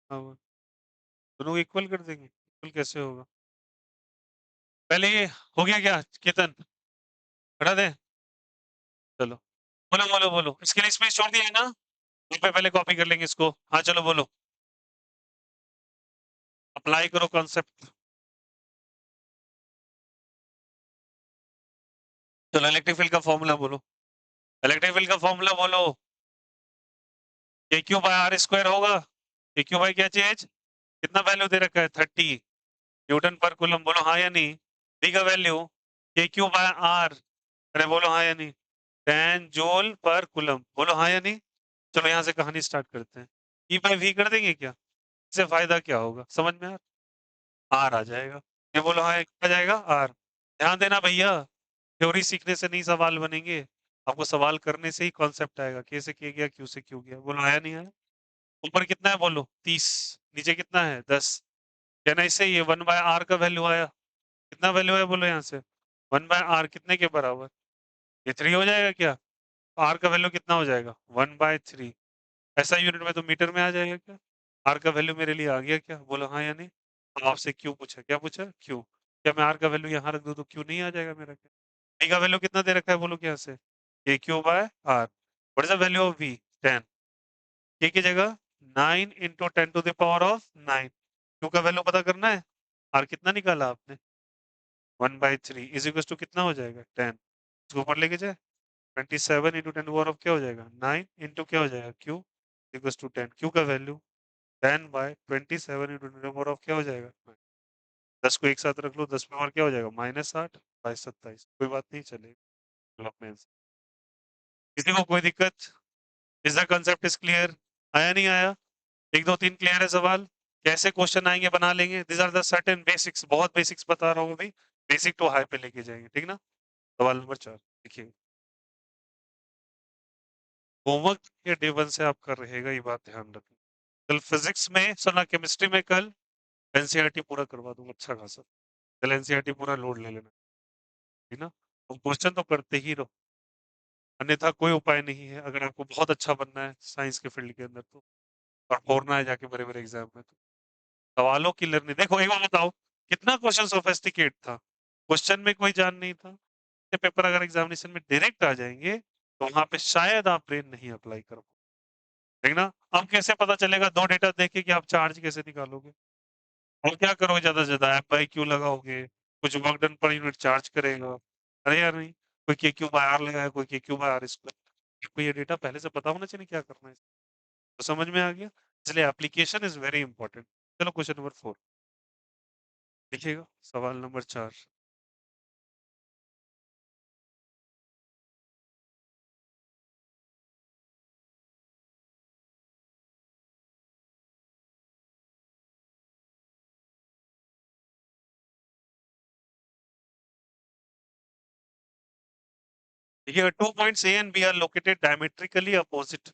हाँ, वो दोनों को इक्वल कर देंगे, इक्वल कैसे होगा? पहले ये हो गया क्या केतन? हटा दें? चलो, बोलो, बोलो, बोलो। इसके लिए स्पेस छोड़ दिया है ना? यहाँ पे पहले कॉपी कर लेंगे इसको। हाँ, चलो बोलो। अप्लाई करो कॉन्सेप्ट। चलो इलेक्ट्रिक फील्ड का फॉर्मूला बोलो। इलेक्ट्रिक फील्ड का फॉर्मूला बोलो। के क्यू बाय आर स्क्वायर होगा। के क्यू बाय क्या चीज? कितना वैल्यू दे रखा है? 30 न्यूटन पर कूलम। बोलो हाँ या नहीं? डी का वैल्यू के क्यू बाय आर। अरे बोलो हाँ या नहीं? 10 जूल पर कूलम। बोलो हाँ या नहीं? चलो यहाँ से कहानी स्टार्ट करते हैं। ई बाय वी कर देंगे क्या? इससे फायदा क्या होगा समझ में? आर आ जाएगा। ये बोलो हाँ, क्या आ जाएगा? आर। ध्यान देना भैया, थ्योरी सीखने से नहीं सवाल बनेंगे, आपको सवाल करने से ही कॉन्सेप्ट आएगा। कैसे किया गया, क्यों से क्यों गया। बोलो आया नहीं आया? ऊपर कितना है बोलो? 30। नीचे कितना है? 10। कहना इससे ये 1/r का वैल्यू आया। कितना वैल्यू है बोलो यहाँ से? 1/r कितने के बराबर? ये 3 हो जाएगा क्या? आर का वैल्यू कितना हो जाएगा? 1/3। ऐसा यूनिट में तो मीटर में आ जाएगा क्या? आर का वैल्यू मेरे लिए आ गया क्या? बोलो हाँ या नहीं? आपसे क्यों पूछा? क्या पूछा? क्यों? क्या मैं आर का वैल्यू यहाँ रख दूं तो क्यों नहीं आ जाएगा मेरा? क्या डी का वैल्यू कितना दे रखा है बोलो क्या से? K q by r. What is the value of v? 10। K की जगह 9 इंटू 10⁻⁹ क्यू का वैल्यू पता करना है। आर कितना निकाला आपने? 1/3 इज इक्वल टू कितना हो जाएगा? 10। इसको ऊपर लेके जाए। 27 इंटू 10 क्या हो जाएगा? 9 इंटू क्या हो जाएगा? Q equal to 10। क्यू का वैल्यू 10/27 इंटू 10 क्या हो जाएगा? 10 को एक साथ रख लो, 10 में और क्या हो जाएगा? -8 बाई 27। कोई बात नहीं, चलेगा। किसी को कोई दिक्कत? Is the concept is clear? आया नहीं आया? एक दो तीन क्लियर है सवाल? कैसे क्वेश्चन आएंगे बना लेंगे। This are the certain basics, बहुत बेसिक्स बता रहा हूँ अभी। बेसिक टू हाई पे लेके जाएंगे, ठीक ना? सवाल नंबर 4 देखिए। होमवर्क के डे 1 से आपका रहेगा, ये बात ध्यान रखना। कल फिजिक्स में सुना, केमिस्ट्री में कल एनसीईआरटी पूरा करवा दूंगा अच्छा खासा। कल एनसीईआरटी पूरा लोड ले लेना, ठीक ना? तो क्वेश्चन तो करते ही रहो, अन्यथा कोई उपाय नहीं है। अगर आपको बहुत अच्छा बनना है साइंस के फील्ड के अंदर तो, और फोड़ना है जाके बड़े बड़े एग्जाम में, तो सवालों की लर्निंग देखो। एक बार बताओ, कितना क्वेश्चन सोफेस्टिकेट था? क्वेश्चन में कोई जान नहीं था। ये पेपर अगर एग्जामिनेशन में डायरेक्ट आ जाएंगे तो वहां पे शायद आप ब्रेन नहीं अप्लाई करो, ठीक ना? अब कैसे पता चलेगा? दो डेटा देखे कि आप चार्ज कैसे निकालोगे? और क्या करोगे? ज्यादा से ज्यादा एफ बाई क्यू लगाओगे, कुछ वर्क डन पर यूनिट चार्ज करेगा। अरे यार नहीं, कोई के क्यू बाय आर लगाया, कोई के क्यू बाय आर स्क्वायर। आपको ये डेटा पहले से पता होना चाहिए क्या करना है। तो समझ में आ गया? इसलिए एप्लीकेशन इज वेरी इंपॉर्टेंट। चलो क्वेश्चन नंबर 4 देखिएगा, सवाल नंबर 4। देखिएगा, 2 points A and B are located diametrically opposite.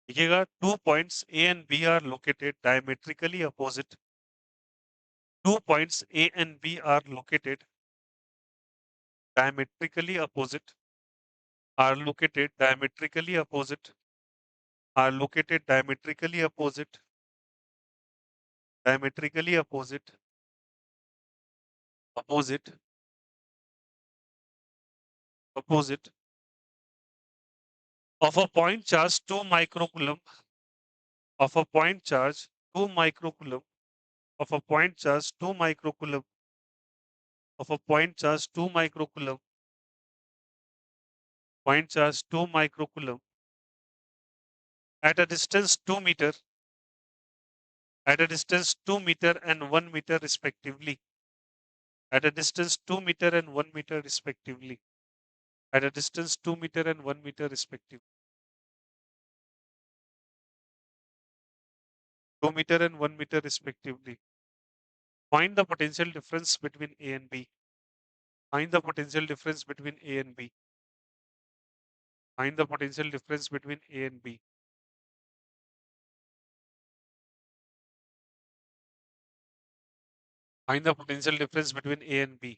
देखिएगा, 2 points A and B are located diametrically opposite. 2 points A and B are located diametrically opposite, are located diametrically opposite, are located diametrically opposite, diametrically opposite, opposite, opposite of a point charge 2 microcoulomb, of a point charge 2 microcoulomb, of a point charge 2 microcoulomb, of a point charge 2 microcoulomb, point charge 2 microcoulomb at a distance 2 meter, at a distance 2 meter and 1 meter respectively, at a distance 2 meter and 1 meter respectively, at a distance 2 meter and 1 meter respectively, 2 meter and 1 meter respectively. Find the potential difference between A and B. Find the potential difference between A and B. Find the potential difference between A and B. Find the potential difference between A and B.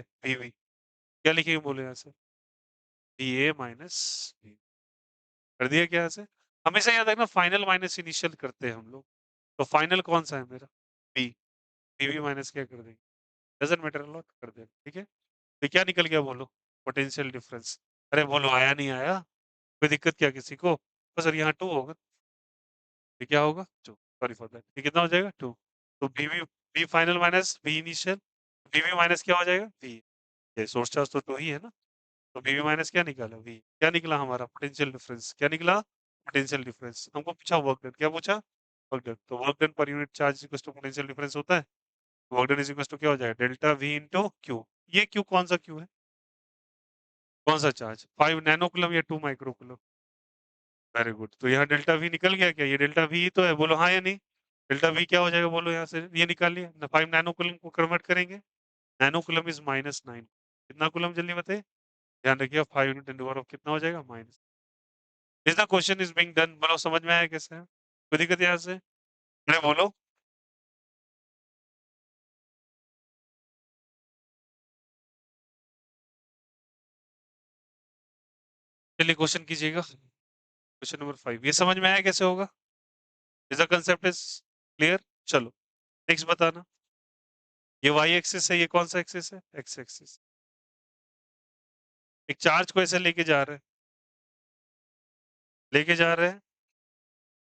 है वीवी, क्या लिखेंगे बोलो यहाँ से, वीए minus we, कर दिया क्या यहाँ से? हमेशा याद रखना फाइनल माइनस इनिशियल करते हैं हम लोग, तो फाइनल कौन सा है मेरा, वी, वीवी माइनस क्या कर देंगे, डजंट मैटर लॉट कर देंगे, ठीक है। तो क्या निकल गया बोलो, पोटेंशियल डिफरेंस। अरे बोलो आया नहीं आया, कोई दिक्कत क्या किसी को, तो सर यहाँ 2 होगा, ये क्या होगा 2, सॉरी फॉर दैट, ये कितना हो जाएगा 2, तो v v, v final minus v initial, v v minus क्या हो जाएगा वी, ये सोर्स चार्ज तो 2 ही है ना, तो वीवी माइनस क्या निकाला वी, क्या निकला हमारा पोटेंशियल डिफरेंस, क्या निकला पोटेंशियल डिफरेंस, हमको पूछा वर्क डन, क्या पूछा वर्क डन, तो वर्क डन पर unit charge equal to potential difference होता है, work done is equal to क्या हो जाएगा डेल्टा वी इनटू क्यू, ये क्यू कौन सा क्यू है, कौन सा चार्ज 5 नैनो कूलम या 2 माइक्रो कूलम, वेरी गुड, तो यहाँ डेल्टा वी निकल गया क्या, ये डेल्टा वी ही तो है, बोलो हाँ या नहीं, डेल्टा वी क्या हो जाएगा बोलो यहाँ से, ये निकाल लिया 5 नैनो कूलम को कन्वर्ट करेंगे, नैनो कूलम इज -9, कितना कूलम जल्दी बताइए, ध्यान रखिए 5 यूनिट इन पावर ऑफ कितना हो जाएगा minus, is the question is being done, बोलो समझ में आया कैसे है, कोई दिक्कत यहाँ से, अरे बोलो, चलिए क्वेश्चन कीजिएगा, क्वेश्चन नंबर 5, ये समझ में आया कैसे होगा, is the concept is clear, चलो नेक्स्ट बताना, ये वाई एक्सिस है, ये कौन सा एक्सिस है, एक्स एक्सिस, एक चार्ज को ऐसे लेके जा रहे हैं,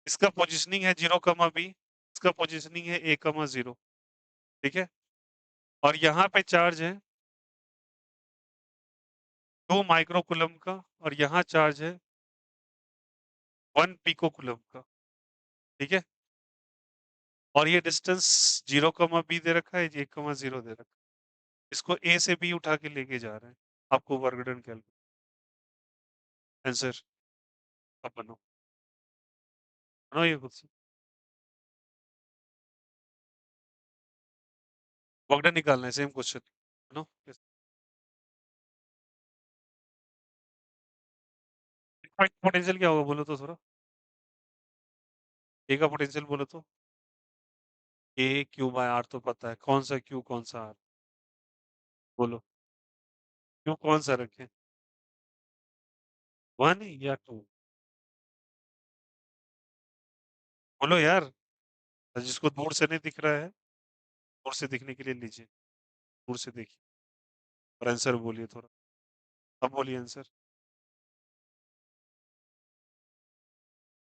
इसका पोजीशनिंग है 0, इसका पोजीशनिंग है A, 0, ठीक है, और यहाँ पे चार्ज है 2 माइक्रो कूलम का, और यहाँ चार्ज है 1 पिको कूलम का, ठीक है, और ये डिस्टेंस 0, B दे रखा है, 1, 0 दे रखा है, इसको A से B उठा के लेके जा रहे हैं, आपको वर्क डन कैलकुलेट, आंसर अब बनाओ ये खुद से, वर्क डन निकालना है, सेम क्वेश्चन बनाओ, पोटेंशियल क्या होगा बोलो तो थोड़ा, ए का पोटेंशियल बोलो तो, A Q/R तो पता है, कौन सा Q कौन सा R, बोलो Q कौन सा रखें, 1 या 2, बोलो यार, जिसको दूर से नहीं दिख रहा है, दूर से दिखने के लिए लीजिए, दूर से देखिए और आंसर बोलिए थोड़ा, अब बोलिए आंसर,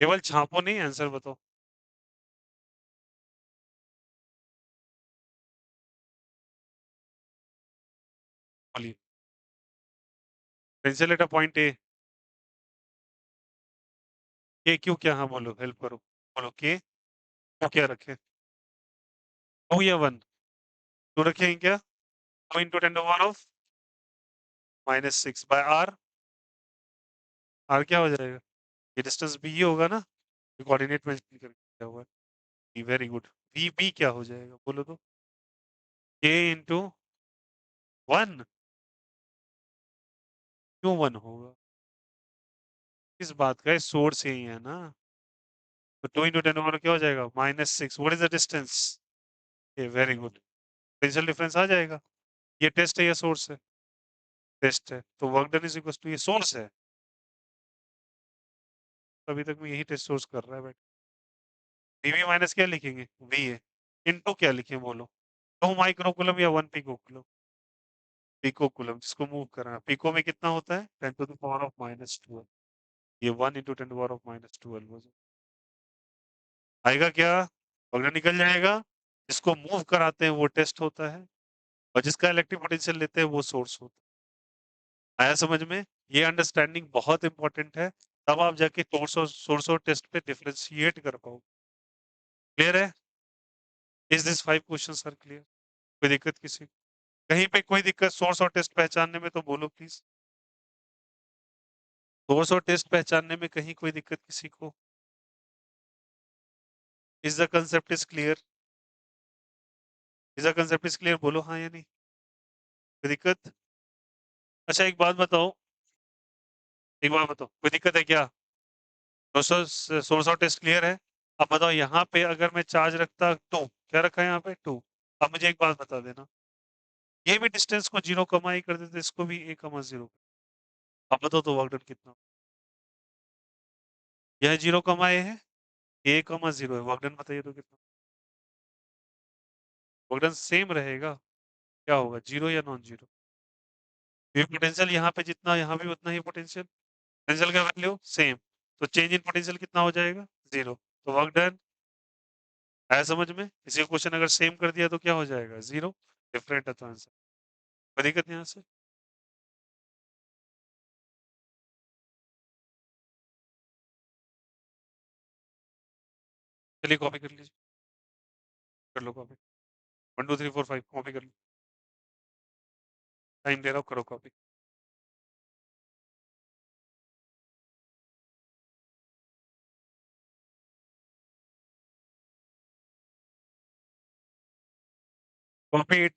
केवल छापो नहीं, आंसर बताओ, बोलिए, पेंसिल एट अ पॉइंट ए, के क्यू क्या, हाँ बोलो हेल्प करो, बोलो के क्यू क्या रखे, 2 या 1? 2 रखेंगे क्या? 2 into 10 to the power of -6 by r। r क्या हो जाएगा? ये डिस्टेंस b ही होगा ना? ये कोऑर्डिनेट मेंशन करके दिया हुआ है। Very good. b क्या हो जाएगा बोलो तो? k into 1। क्यों 1 होगा? किस बात का? सोर्स यही है ना। तो 2 into 10 over क्या हो जाएगा? -6। What is the distance? ये वेरी गुड। पोटेंशियल डिफरेंस आ जाएगा। ये टेस्ट है या सोर्स है? टेस्ट है। तो work done is equal to ये सोर्स है। अभी तक मैं यही टेस्ट सोर्स कर रहा है बट dv माइनस क्या लिखेंगे? v है। इनटू क्या लिखें बोलो? 2 माइक्रो या 1 पिको कूलम? पिको कूलम जिसको मूव करना है। पिको में कितना होता है? 10 to the power of -12। ये 1 into 10 to the power of -12 हो जाएगा। आएगा क्या? अगर निकल जाएगा। जिसको मूव कराते हैं वो टेस्ट होता है और जिसका इलेक्ट्रिक पोटेंशियल लेते हैं वो सोर्स होता है। आया समझ में? ये अंडरस्टैंडिंग बहुत इंपॉर्टेंट है। तब आप जाके सोर्स और टेस्ट पे डिफरेंशिएट कर पाओ। क्लियर है? Is this 5 questions are clear? कोई दिक्कत किसी को? कहीं पे कोई दिक्कत सोर्स और टेस्ट पहचानने में तो बोलो प्लीज। सोर्स और टेस्ट पहचानने में कहीं कोई दिक्कत किसी को? Is the concept is clear? Is the concept is clear? बोलो हाँ या नहीं। कोई दिक्कत? अच्छा एक बात बताओ कोई दिक्कत है क्या? दोस्तों सोर्स और टेस्ट क्लियर है? अब बताओ यहाँ पे अगर मैं चार्ज रखता तो क्या रखा है यहाँ पे? 2। अब मुझे एक बात बता देना। ये भी डिस्टेंस को 0 कमा ही कर देते, इसको भी a कमा 0। अब बताओ तो वर्क डन कितना? यह 0 कमा a है, a कमा 0 है। वर्क डन बताइए तो कितना? वर्क डन सेम रहेगा। क्या होगा? 0 या नॉन 0? ये पोटेंशियल यहाँ पे जितना यहाँ भी उतना ही पोटेंशियल। पोटेंशियल का वैल्यू सेम। तो चेंज इन पोटेंशियल कितना हो जाएगा? 0। तो वर्क डन आया समझ में? इसी क्वेश्चन अगर सेम कर दिया तो क्या हो जाएगा? 0। डिफरेंट है तो आंसर। कोई दिक्कत यहाँ से? चलिए कॉपी कर लीजिए। कर लो कॉपी। 1 2 3 4 5 कॉपी कर लो। टाइम दे रहा हूँ, करो कॉपी। कॉपी।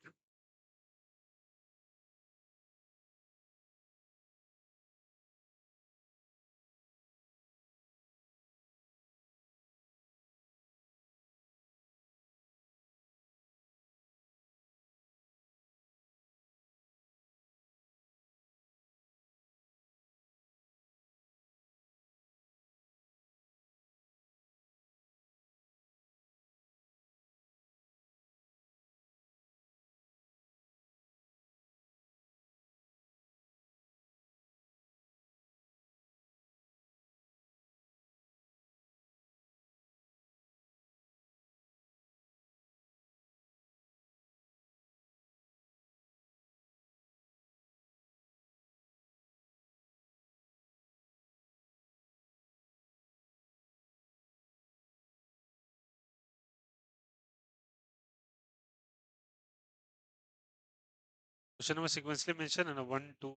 क्वेश्चन में सीक्वेंसली मेंशन है ना 1 2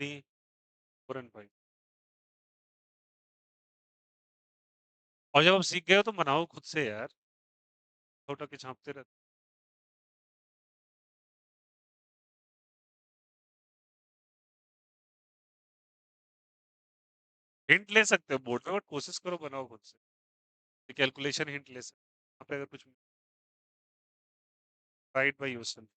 3 4 एंड 5। और जब आप सीख गए हो तो बनाओ खुद से यार। छोटा के छापते रहते। हिंट ले सकते हो बोर्ड पे बट कोशिश करो बनाओ खुद से। कैलकुलेशन हिंट ले सकते हो। यहाँ पे अगर कुछ राइट बाय योरसेल्फ।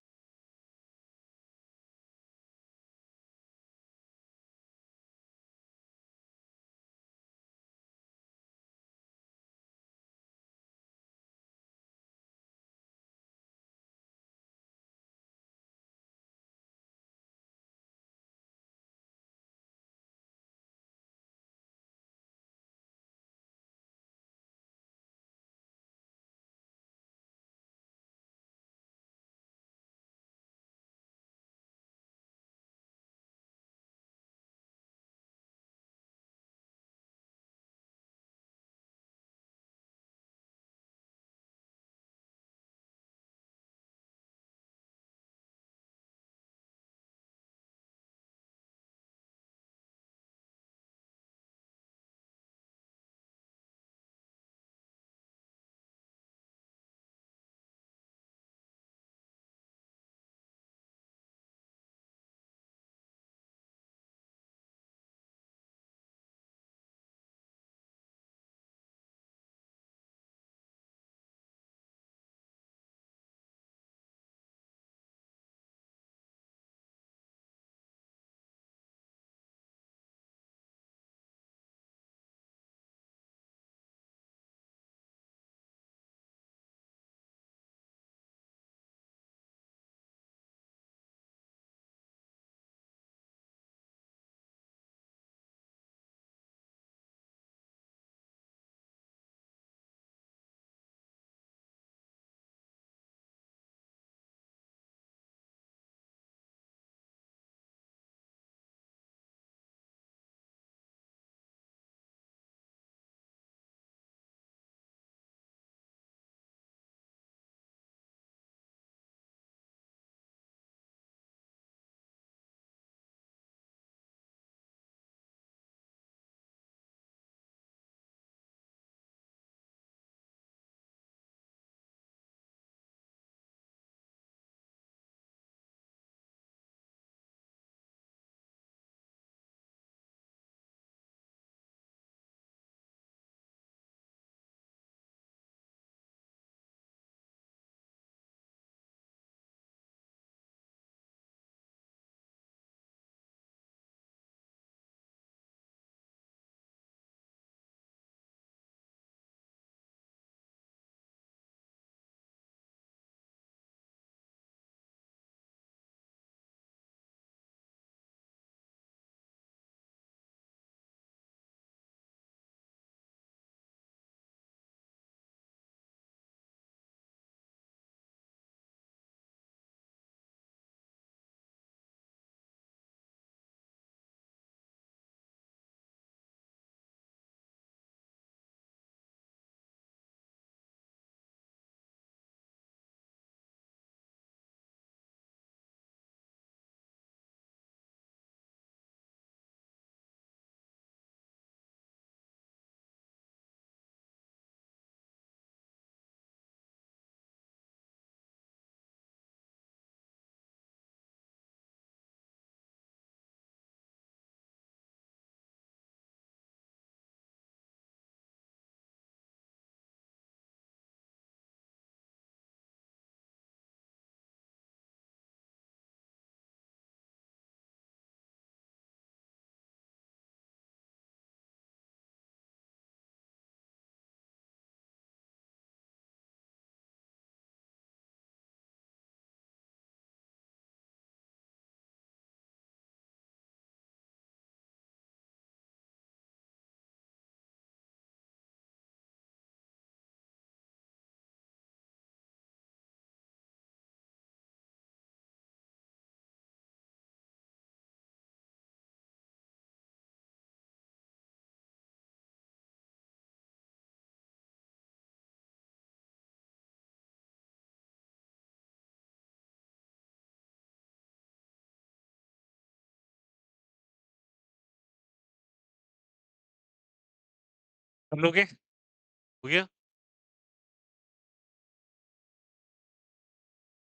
कर लोगे? हो गया?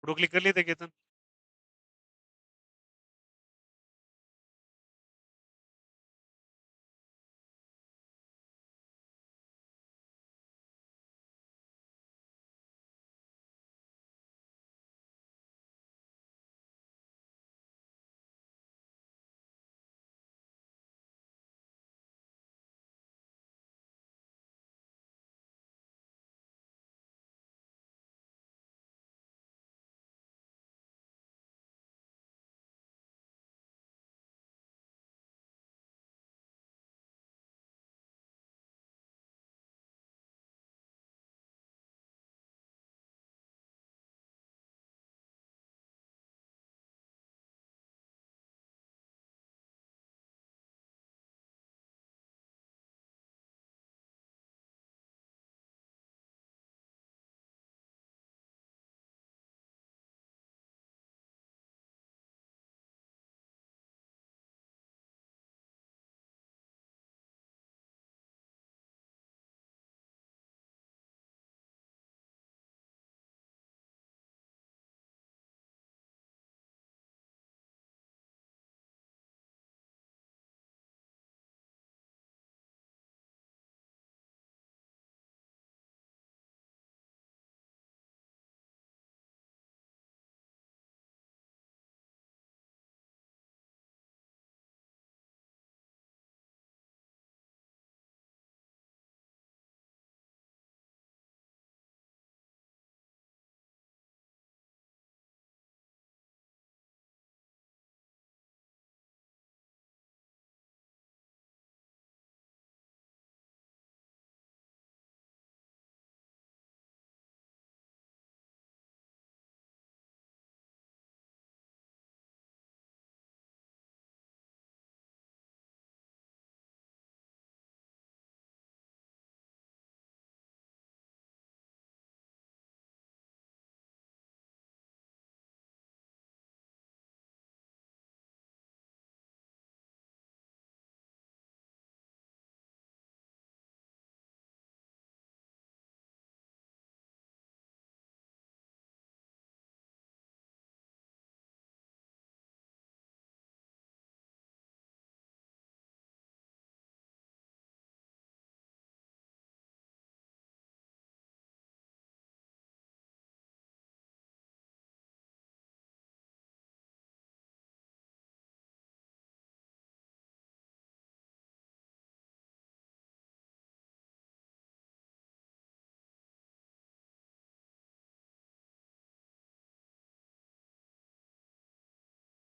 फोटो क्लिक कर लिए थे केतन?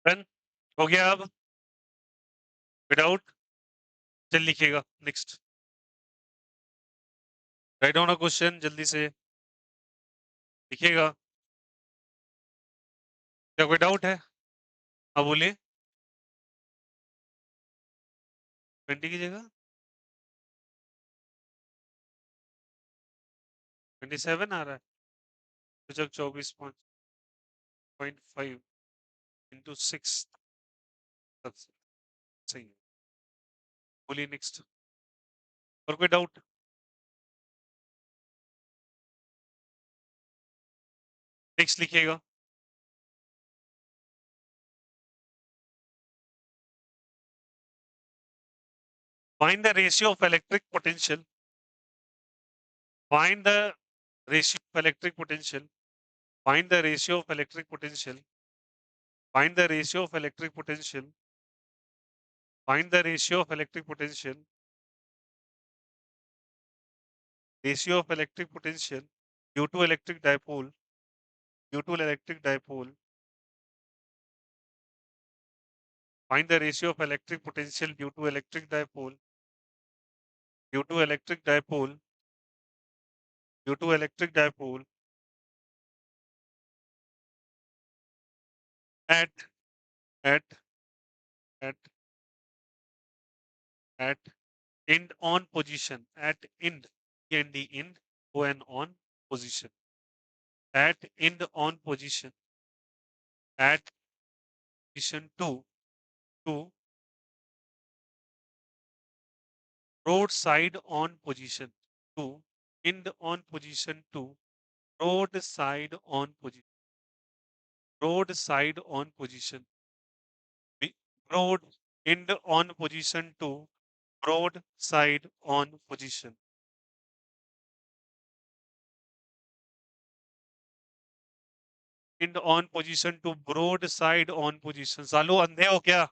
डन? हो गया अब? विदाउट? चल लिखिएगा next. Write down a question जल्दी से लिखिएगा। क्या कोई डाउट है? हाँ बोलिए। 20 की जगह 27 आ रहा है। तो जब 24.5 इंटू 6 सबसे सही है। बोलिए नेक्स्ट। और कोई डाउट? नेक्स्ट लिखिएगा। Find the ratio of electric potential. Find the ratio of electric potential. Find the ratio of electric potential. Find the ratio of electric potential. Find the ratio of electric potential. Ratio of electric potential due to electric dipole. Due to electric dipole. Find the ratio of electric potential due to electric dipole. Due to electric dipole. Due to electric dipole. At at at at end on position. At end. End end on position. At end on position. At position 2 to road side on position 2, end on position 2, road side on position, road side on position, road end on position 2, broad side on position. End on position to broad side on position. सालो अंधे हो क्या?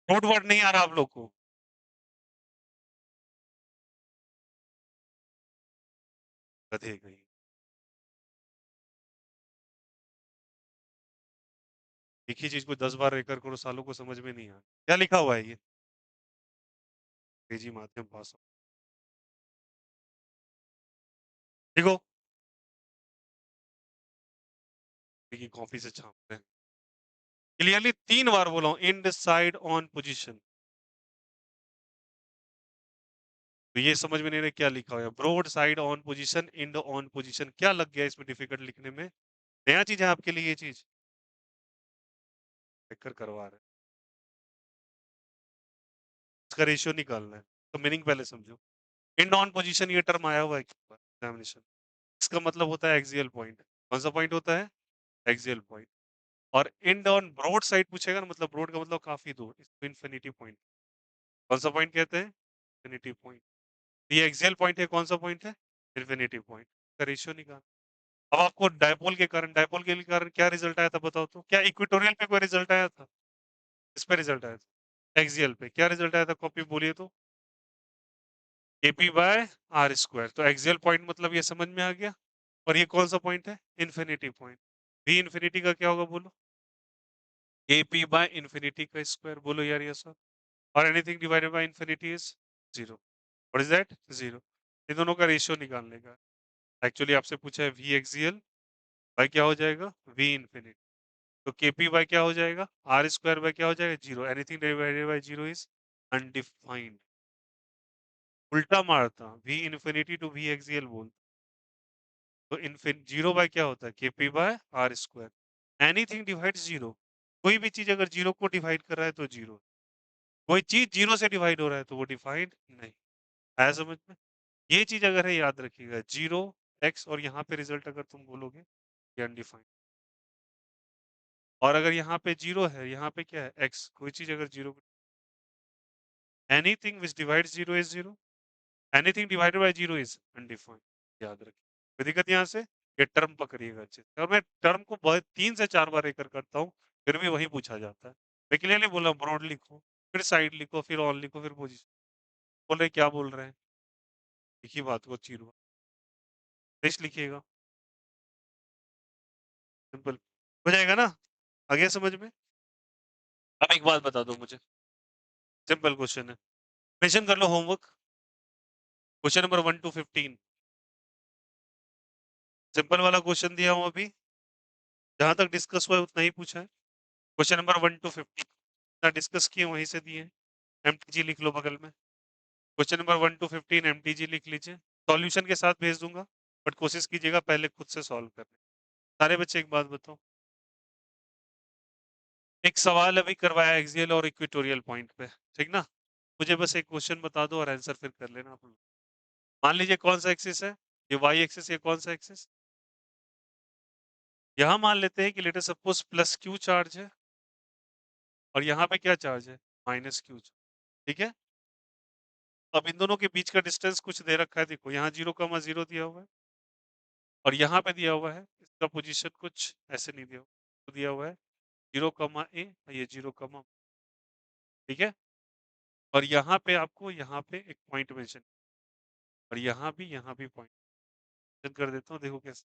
Road word नहीं आ रहा आप लोग को? गधे कहीं। एक ही चीज को 10 बार रेकर करो, सालों को समझ में नहीं आ क्या लिखा हुआ है ये? अंग्रेजी माध्यम भाषा। देखो, देखिए कॉपी से छाप रहे हैं। क्लियरली 3 बार बोला हूं, इंड साइड ऑन पोजीशन। तो ये समझ में नहीं रहा क्या लिखा हुआ है। Broad side on position, end on position, क्या लग गया इसमें डिफिकल्ट लिखने में? नया चीज है आपके लिए ये चीज? चेक करवा रहे हैं। इसका रेशियो निकालना है, तो मीनिंग पहले समझो। इंड ऑन पोजीशन ये टर्म आया हुआ है एग्जामिनेशन। इसका मतलब होता है एक्सियल पॉइंट। कौन सा पॉइंट होता है? Axial point. और इंड ऑन ब्रॉड साइड पूछेगा ना, मतलब ब्रॉड का मतलब काफी दूर, इसको इन्फिनिटी पॉइंट। कौन सा पॉइंट कहते हैं? Infinity point. ये एक्सियल पॉइंट है, कौन सा पॉइंट है? इन्फिनिटी पॉइंट का रेशियो निकाल। अब आपको डायपोल के कारण क्या रिजल्ट आया था बताओ तो? क्या इक्वेटोरियल पे कोई रिजल्ट आया था? इस पे रिजल्ट आया था, एक्सियल पे क्या रिजल्ट आया था? कॉपी बोलिए तो। KP/r²। तो एक्सियल पॉइंट मतलब ये समझ में आ गया। और ये कौन सा पॉइंट है? Infinity point. v इन्फिनिटी का क्या होगा बोलो? KP/इंफिनिटी का स्क्वायर। बोलो यार ये सर। और anything divided by infinity is zero. What is that? Zero. इन दोनों का रेशियो निकालने का। एक्चुअली आपसे पूछा है v एक्सियल बाय क्या हो जाएगा? v infinity. तो KP बाय क्या हो जाएगा? r² बाय क्या हो जाएगा? Zero. Anything divided by zero is undefined. उल्टा मारता, v infinity to v axial बोल। तो इनफिन जीरो बाय क्या होता है? KP/r²। Anything divide zero. कोई भी चीज अगर जीरो को डिवाइड कर रहा है तो जीरो। कोई चीज जीरो से डिवाइड हो रहा है तो वो डिफाइंड नहीं। आया समझ में? ये चीज अगर है याद रखिएगा, जीरो एक्स, और यहाँ पे रिजल्ट अगर तुम बोलोगे ये अनडिफाइंड। और अगर यहाँ पे जीरो है, यहाँ पे क्या है? एक्स। कोई चीज अगर zero, anything which divide zero is zero, anything divided by zero is undefined. याद रखिए। कोई दिक्कत यहाँ से? ये टर्म पकड़िएगा अच्छे से। और मैं टर्म को बहुत 3 से 4 बार रेकर करता हूँ, फिर भी वही पूछा जाता है। मैं क्लियरली बोला, ब्रॉड लिखो, फिर साइड लिखो, फिर ऑन लिखो, फिर पोजीशन। बोल रहे क्या बोल रहे हैं? एक ही बात को चीरो फिश लिखिएगा, सिंपल हो जाएगा ना? आ गया समझ में? अब एक बात बता दो मुझे, सिंपल क्वेश्चन है, मेंशन कर लो homework. Question number 1 to 15, simple वाला क्वेश्चन दिया हूं अभी, जहां तक डिस्कस हुआ है उतना ही पूछा है। क्वेश्चन नंबर 1 to 15 ना डिस्कस किए वहीं से दिए हैं। एमटीजी लिख लो बगल में। क्वेश्चन नंबर 1 to 15 एमटीजी लिख लीजिए। सॉल्यूशन के साथ भेज दूंगा, बट कोशिश कीजिएगा पहले खुद से सॉल्व करने। सारे बच्चे एक बात बताओ, एक सवाल अभी करवाया एक्सियल और इक्वेटोरियल पॉइंट पे, ठीक ना? मुझे बस एक क्वेश्चन बता दो और आंसर फिर कर लेना आप लोग। मान लीजिए कौन सा एक्सिस है? ये वाई एक्सिस, ये कौन सा एक्सिस? यहाँ मान लेते हैं कि late us suppose plus Q charge है, और यहाँ पे क्या चार्ज है? Minus Q. ठीक है। अब इन दोनों के बीच का डिस्टेंस कुछ दे रखा है, देखो यहाँ 0,0 दिया हुआ है, और यहाँ पे दिया हुआ है इसका पोजीशन कुछ ऐसे नहीं दिया हुआ, तो दिया हुआ है 0,a, ये 0, ठीक है। और यहाँ पे आपको यहाँ पे एक पॉइंट मेंशन, और यहाँ भी पॉइंट मेंशन कर देता हूँ, देखो कैसे।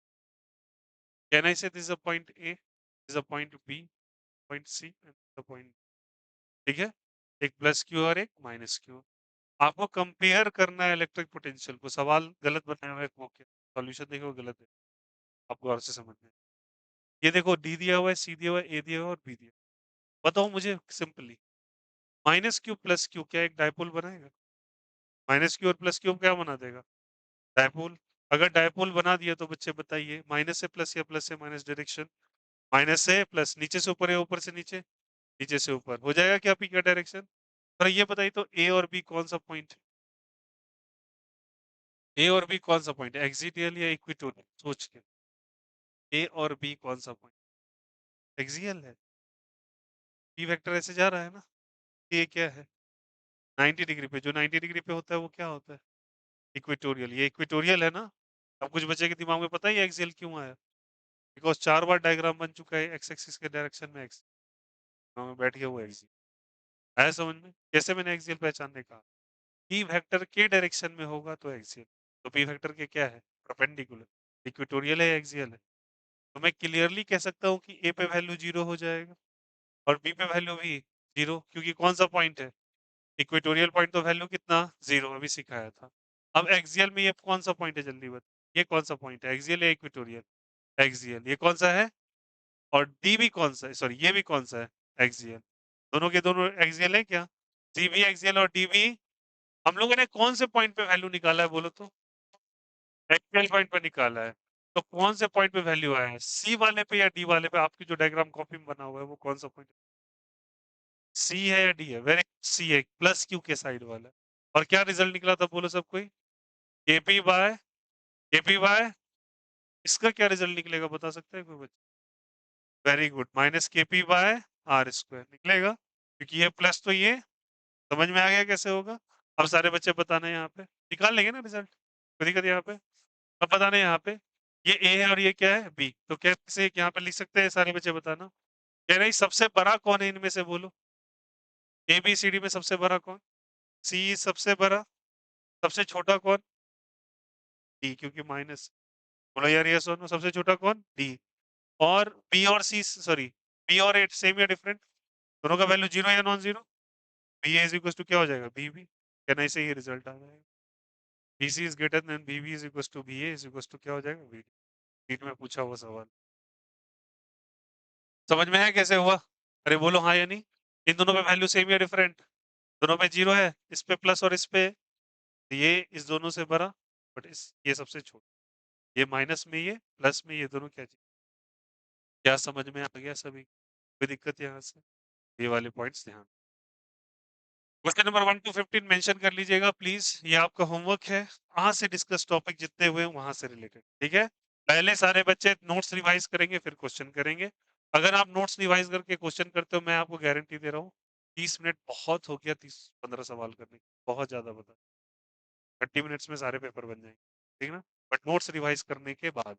Can I say this is a point A, this a point B, point C and the point, ठीक है। एक प्लस क्यू और एक माइनस क्यू। आपको कंपेयर करना है इलेक्ट्रिक पोटेंशियल को। सवाल गलत बनाया हुआ है, वो क्या सॉल्यूशन देखो गलत है, आपको और से समझना है। ये देखो डी दिया हुआ है, सी दिया हुआ है, ए दिया हुआ है और बी दिया हुआ है। बताओ मुझे simply, minus Q plus Q क्या एक डायपोल बनाएगा? माइनस क्यू और प्लस क्यू क्या बना देगा? डायपोल। अगर डायपोल बना दिया तो बच्चे बताइए, माइनस से प्लस या प्लस से माइनस डायरेक्शन? माइनस से प्लस, नीचे से ऊपर या ऊपर से नीचे? नीचे से ऊपर हो जाएगा क्या पी का डायरेक्शन? और ये बताइए तो ए और बी कौन सा पॉइंट है? ए और बी कौन सा पॉइंट है, एक्सियल या इक्वेटोरियल? सोच के, ए और बी कौन सा पॉइंट? एक्सियल है। पी वेक्टर ऐसे जा रहा है ना, ये क्या है 90 डिग्री पे, जो 90 डिग्री पे होता है वो क्या होता है? इक्वेटोरियल। ये इक्वेटोरियल है ना। अब कुछ बच्चे के दिमाग में पता है ये एक्सियल क्यों आया? बिकॉज 4 बार डायग्राम बन चुका है एक्स एक्सिस के डायरेक्शन में, एक्स में बैठ गया वो एक्सियल। आया समझ में कैसे मैंने एक्सियल पहचानने का? पी वेक्टर के डायरेक्शन में होगा तो एक्सियल। तो पी वेक्टर के क्या है, परपेंडिकुलर। इक्वेटोरियल है, एक्सियल है। तो मैं क्लियरली कह सकता हूँ कि ए पे वैल्यू 0 हो जाएगा और बी पे वैल्यू भी 0, क्योंकि कौन सा पॉइंट है, इक्वेटोरियल पॉइंट। तो वैल्यू कितना 0 अभी सिखाया था। अब एक्सियल में ये कौन सा पॉइंट है, जल्दी बता, ये कौन सा पॉइंट है, एक्सियल या इक्वेटोरियल? एक्सियल। ये कौन सा है? और डी भी कौन सा है, सॉरी ये भी कौन सा है, एक्सियल। दोनों के दोनों एक्सियल है क्या? सी भी एक्सियल और डी भी। हम लोगों ने कौन से पॉइंट पे वैल्यू निकाला है बोलो तो? एक्सियल पॉइंट पे निकाला है। तो कौन से पॉइंट पे वैल्यू आया है, सी वाले पे या डी वाले पे? आपकी जो डायग्राम कॉपी में बना हुआ है वो कौन सा पॉइंट? सी है या डी है? वेरी, सी है, प्लस क्यू के साइड वाला। और क्या रिजल्ट निकला था बोलो सब कोई? केपी बाय, केपी बाय, इसका क्या रिजल्ट निकलेगा बता सकते हैं कोई बच्चा? Very good, minus KP by are square निकलेगा, क्योंकि ये प्लस तो ये। समझ में आ गया कैसे होगा? अब सारे बच्चे बताना है यहाँ पे, निकाल लेंगे ना रिजल्ट, कोई दिक्कत यहाँ पे? अब बताना है यहाँ पे, ये ए है और ये क्या है, बी। तो कैसे यहाँ पे लिख सकते हैं, सारे बच्चे बताना। कह रही सबसे बड़ा कौन है इनमें से बोलो? ए बी सी डी में सबसे बड़ा कौन? सी सबसे बड़ा। सबसे छोटा कौन? डी, क्योंकि माइनस। बोलो यार ये सुनो, सबसे छोटा कौन? डी। और बी और सी, सॉरी, बी और एट सेम या डिफरेंट? दोनों का वैल्यू 0 या non zero? B is equal to क्या हो जाएगा, बी बी। कहना ऐसे ही रिजल्ट आ जाएगा। B C is greater than B B is equal to B A is equal to क्या हो जाएगा, बी डी। नीट में पूछा हुआ सवाल। समझ में है कैसे हुआ? अरे बोलो हाँ या नहीं। इन दोनों पे वैल्यू सेम या डिफरेंट? दोनों पे 0 है, इस पे प्लस और इस पे, तो ये इस दोनों से बड़ा, बट इस ये सबसे छोटा। ये माइनस में, ये प्लस में, ये दोनों क्या चीज? क्या समझ में आ गया सभी? कोई दिक्कत यहाँ से? ये वाले पॉइंट्स ध्यान। क्वेश्चन नंबर 1 टू 15 मेंशन कर लीजिएगा प्लीज, ये आपका होमवर्क है। वहां से डिस्कस टॉपिक जितने हुए वहां से रिलेटेड, ठीक है? पहले सारे बच्चे नोट्स रिवाइज करेंगे, फिर क्वेश्चन करेंगे। अगर आप नोट्स रिवाइज करके क्वेश्चन करते हो, मैं आपको गारंटी दे रहा हूँ 30 मिनट बहुत हो गया, 30-15 सवाल करने, बहुत ज्यादा बता, 30 मिनट्स में सारे पेपर बन जाएंगे, ठीक है ना? बट नोट्स रिवाइज करने के बाद,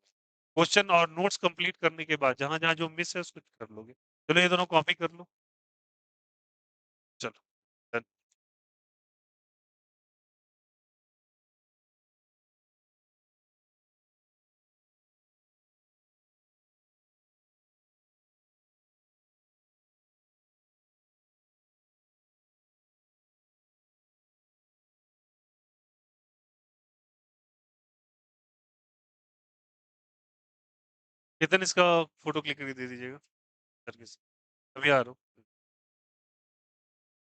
क्वेश्चन और नोट्स कंप्लीट करने के बाद, जहां जहां जो मिस है उसको कर लोगे। चलो ये दोनों कॉपी कर लो, चलो done। कितने इसका फोटो क्लिक करके दे दीजिएगा सर के साथ। अभी आ रहा हूँ।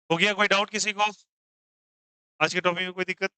हो गया, कोई डाउट किसी को? आज के टॉपिक में कोई दिक्कत?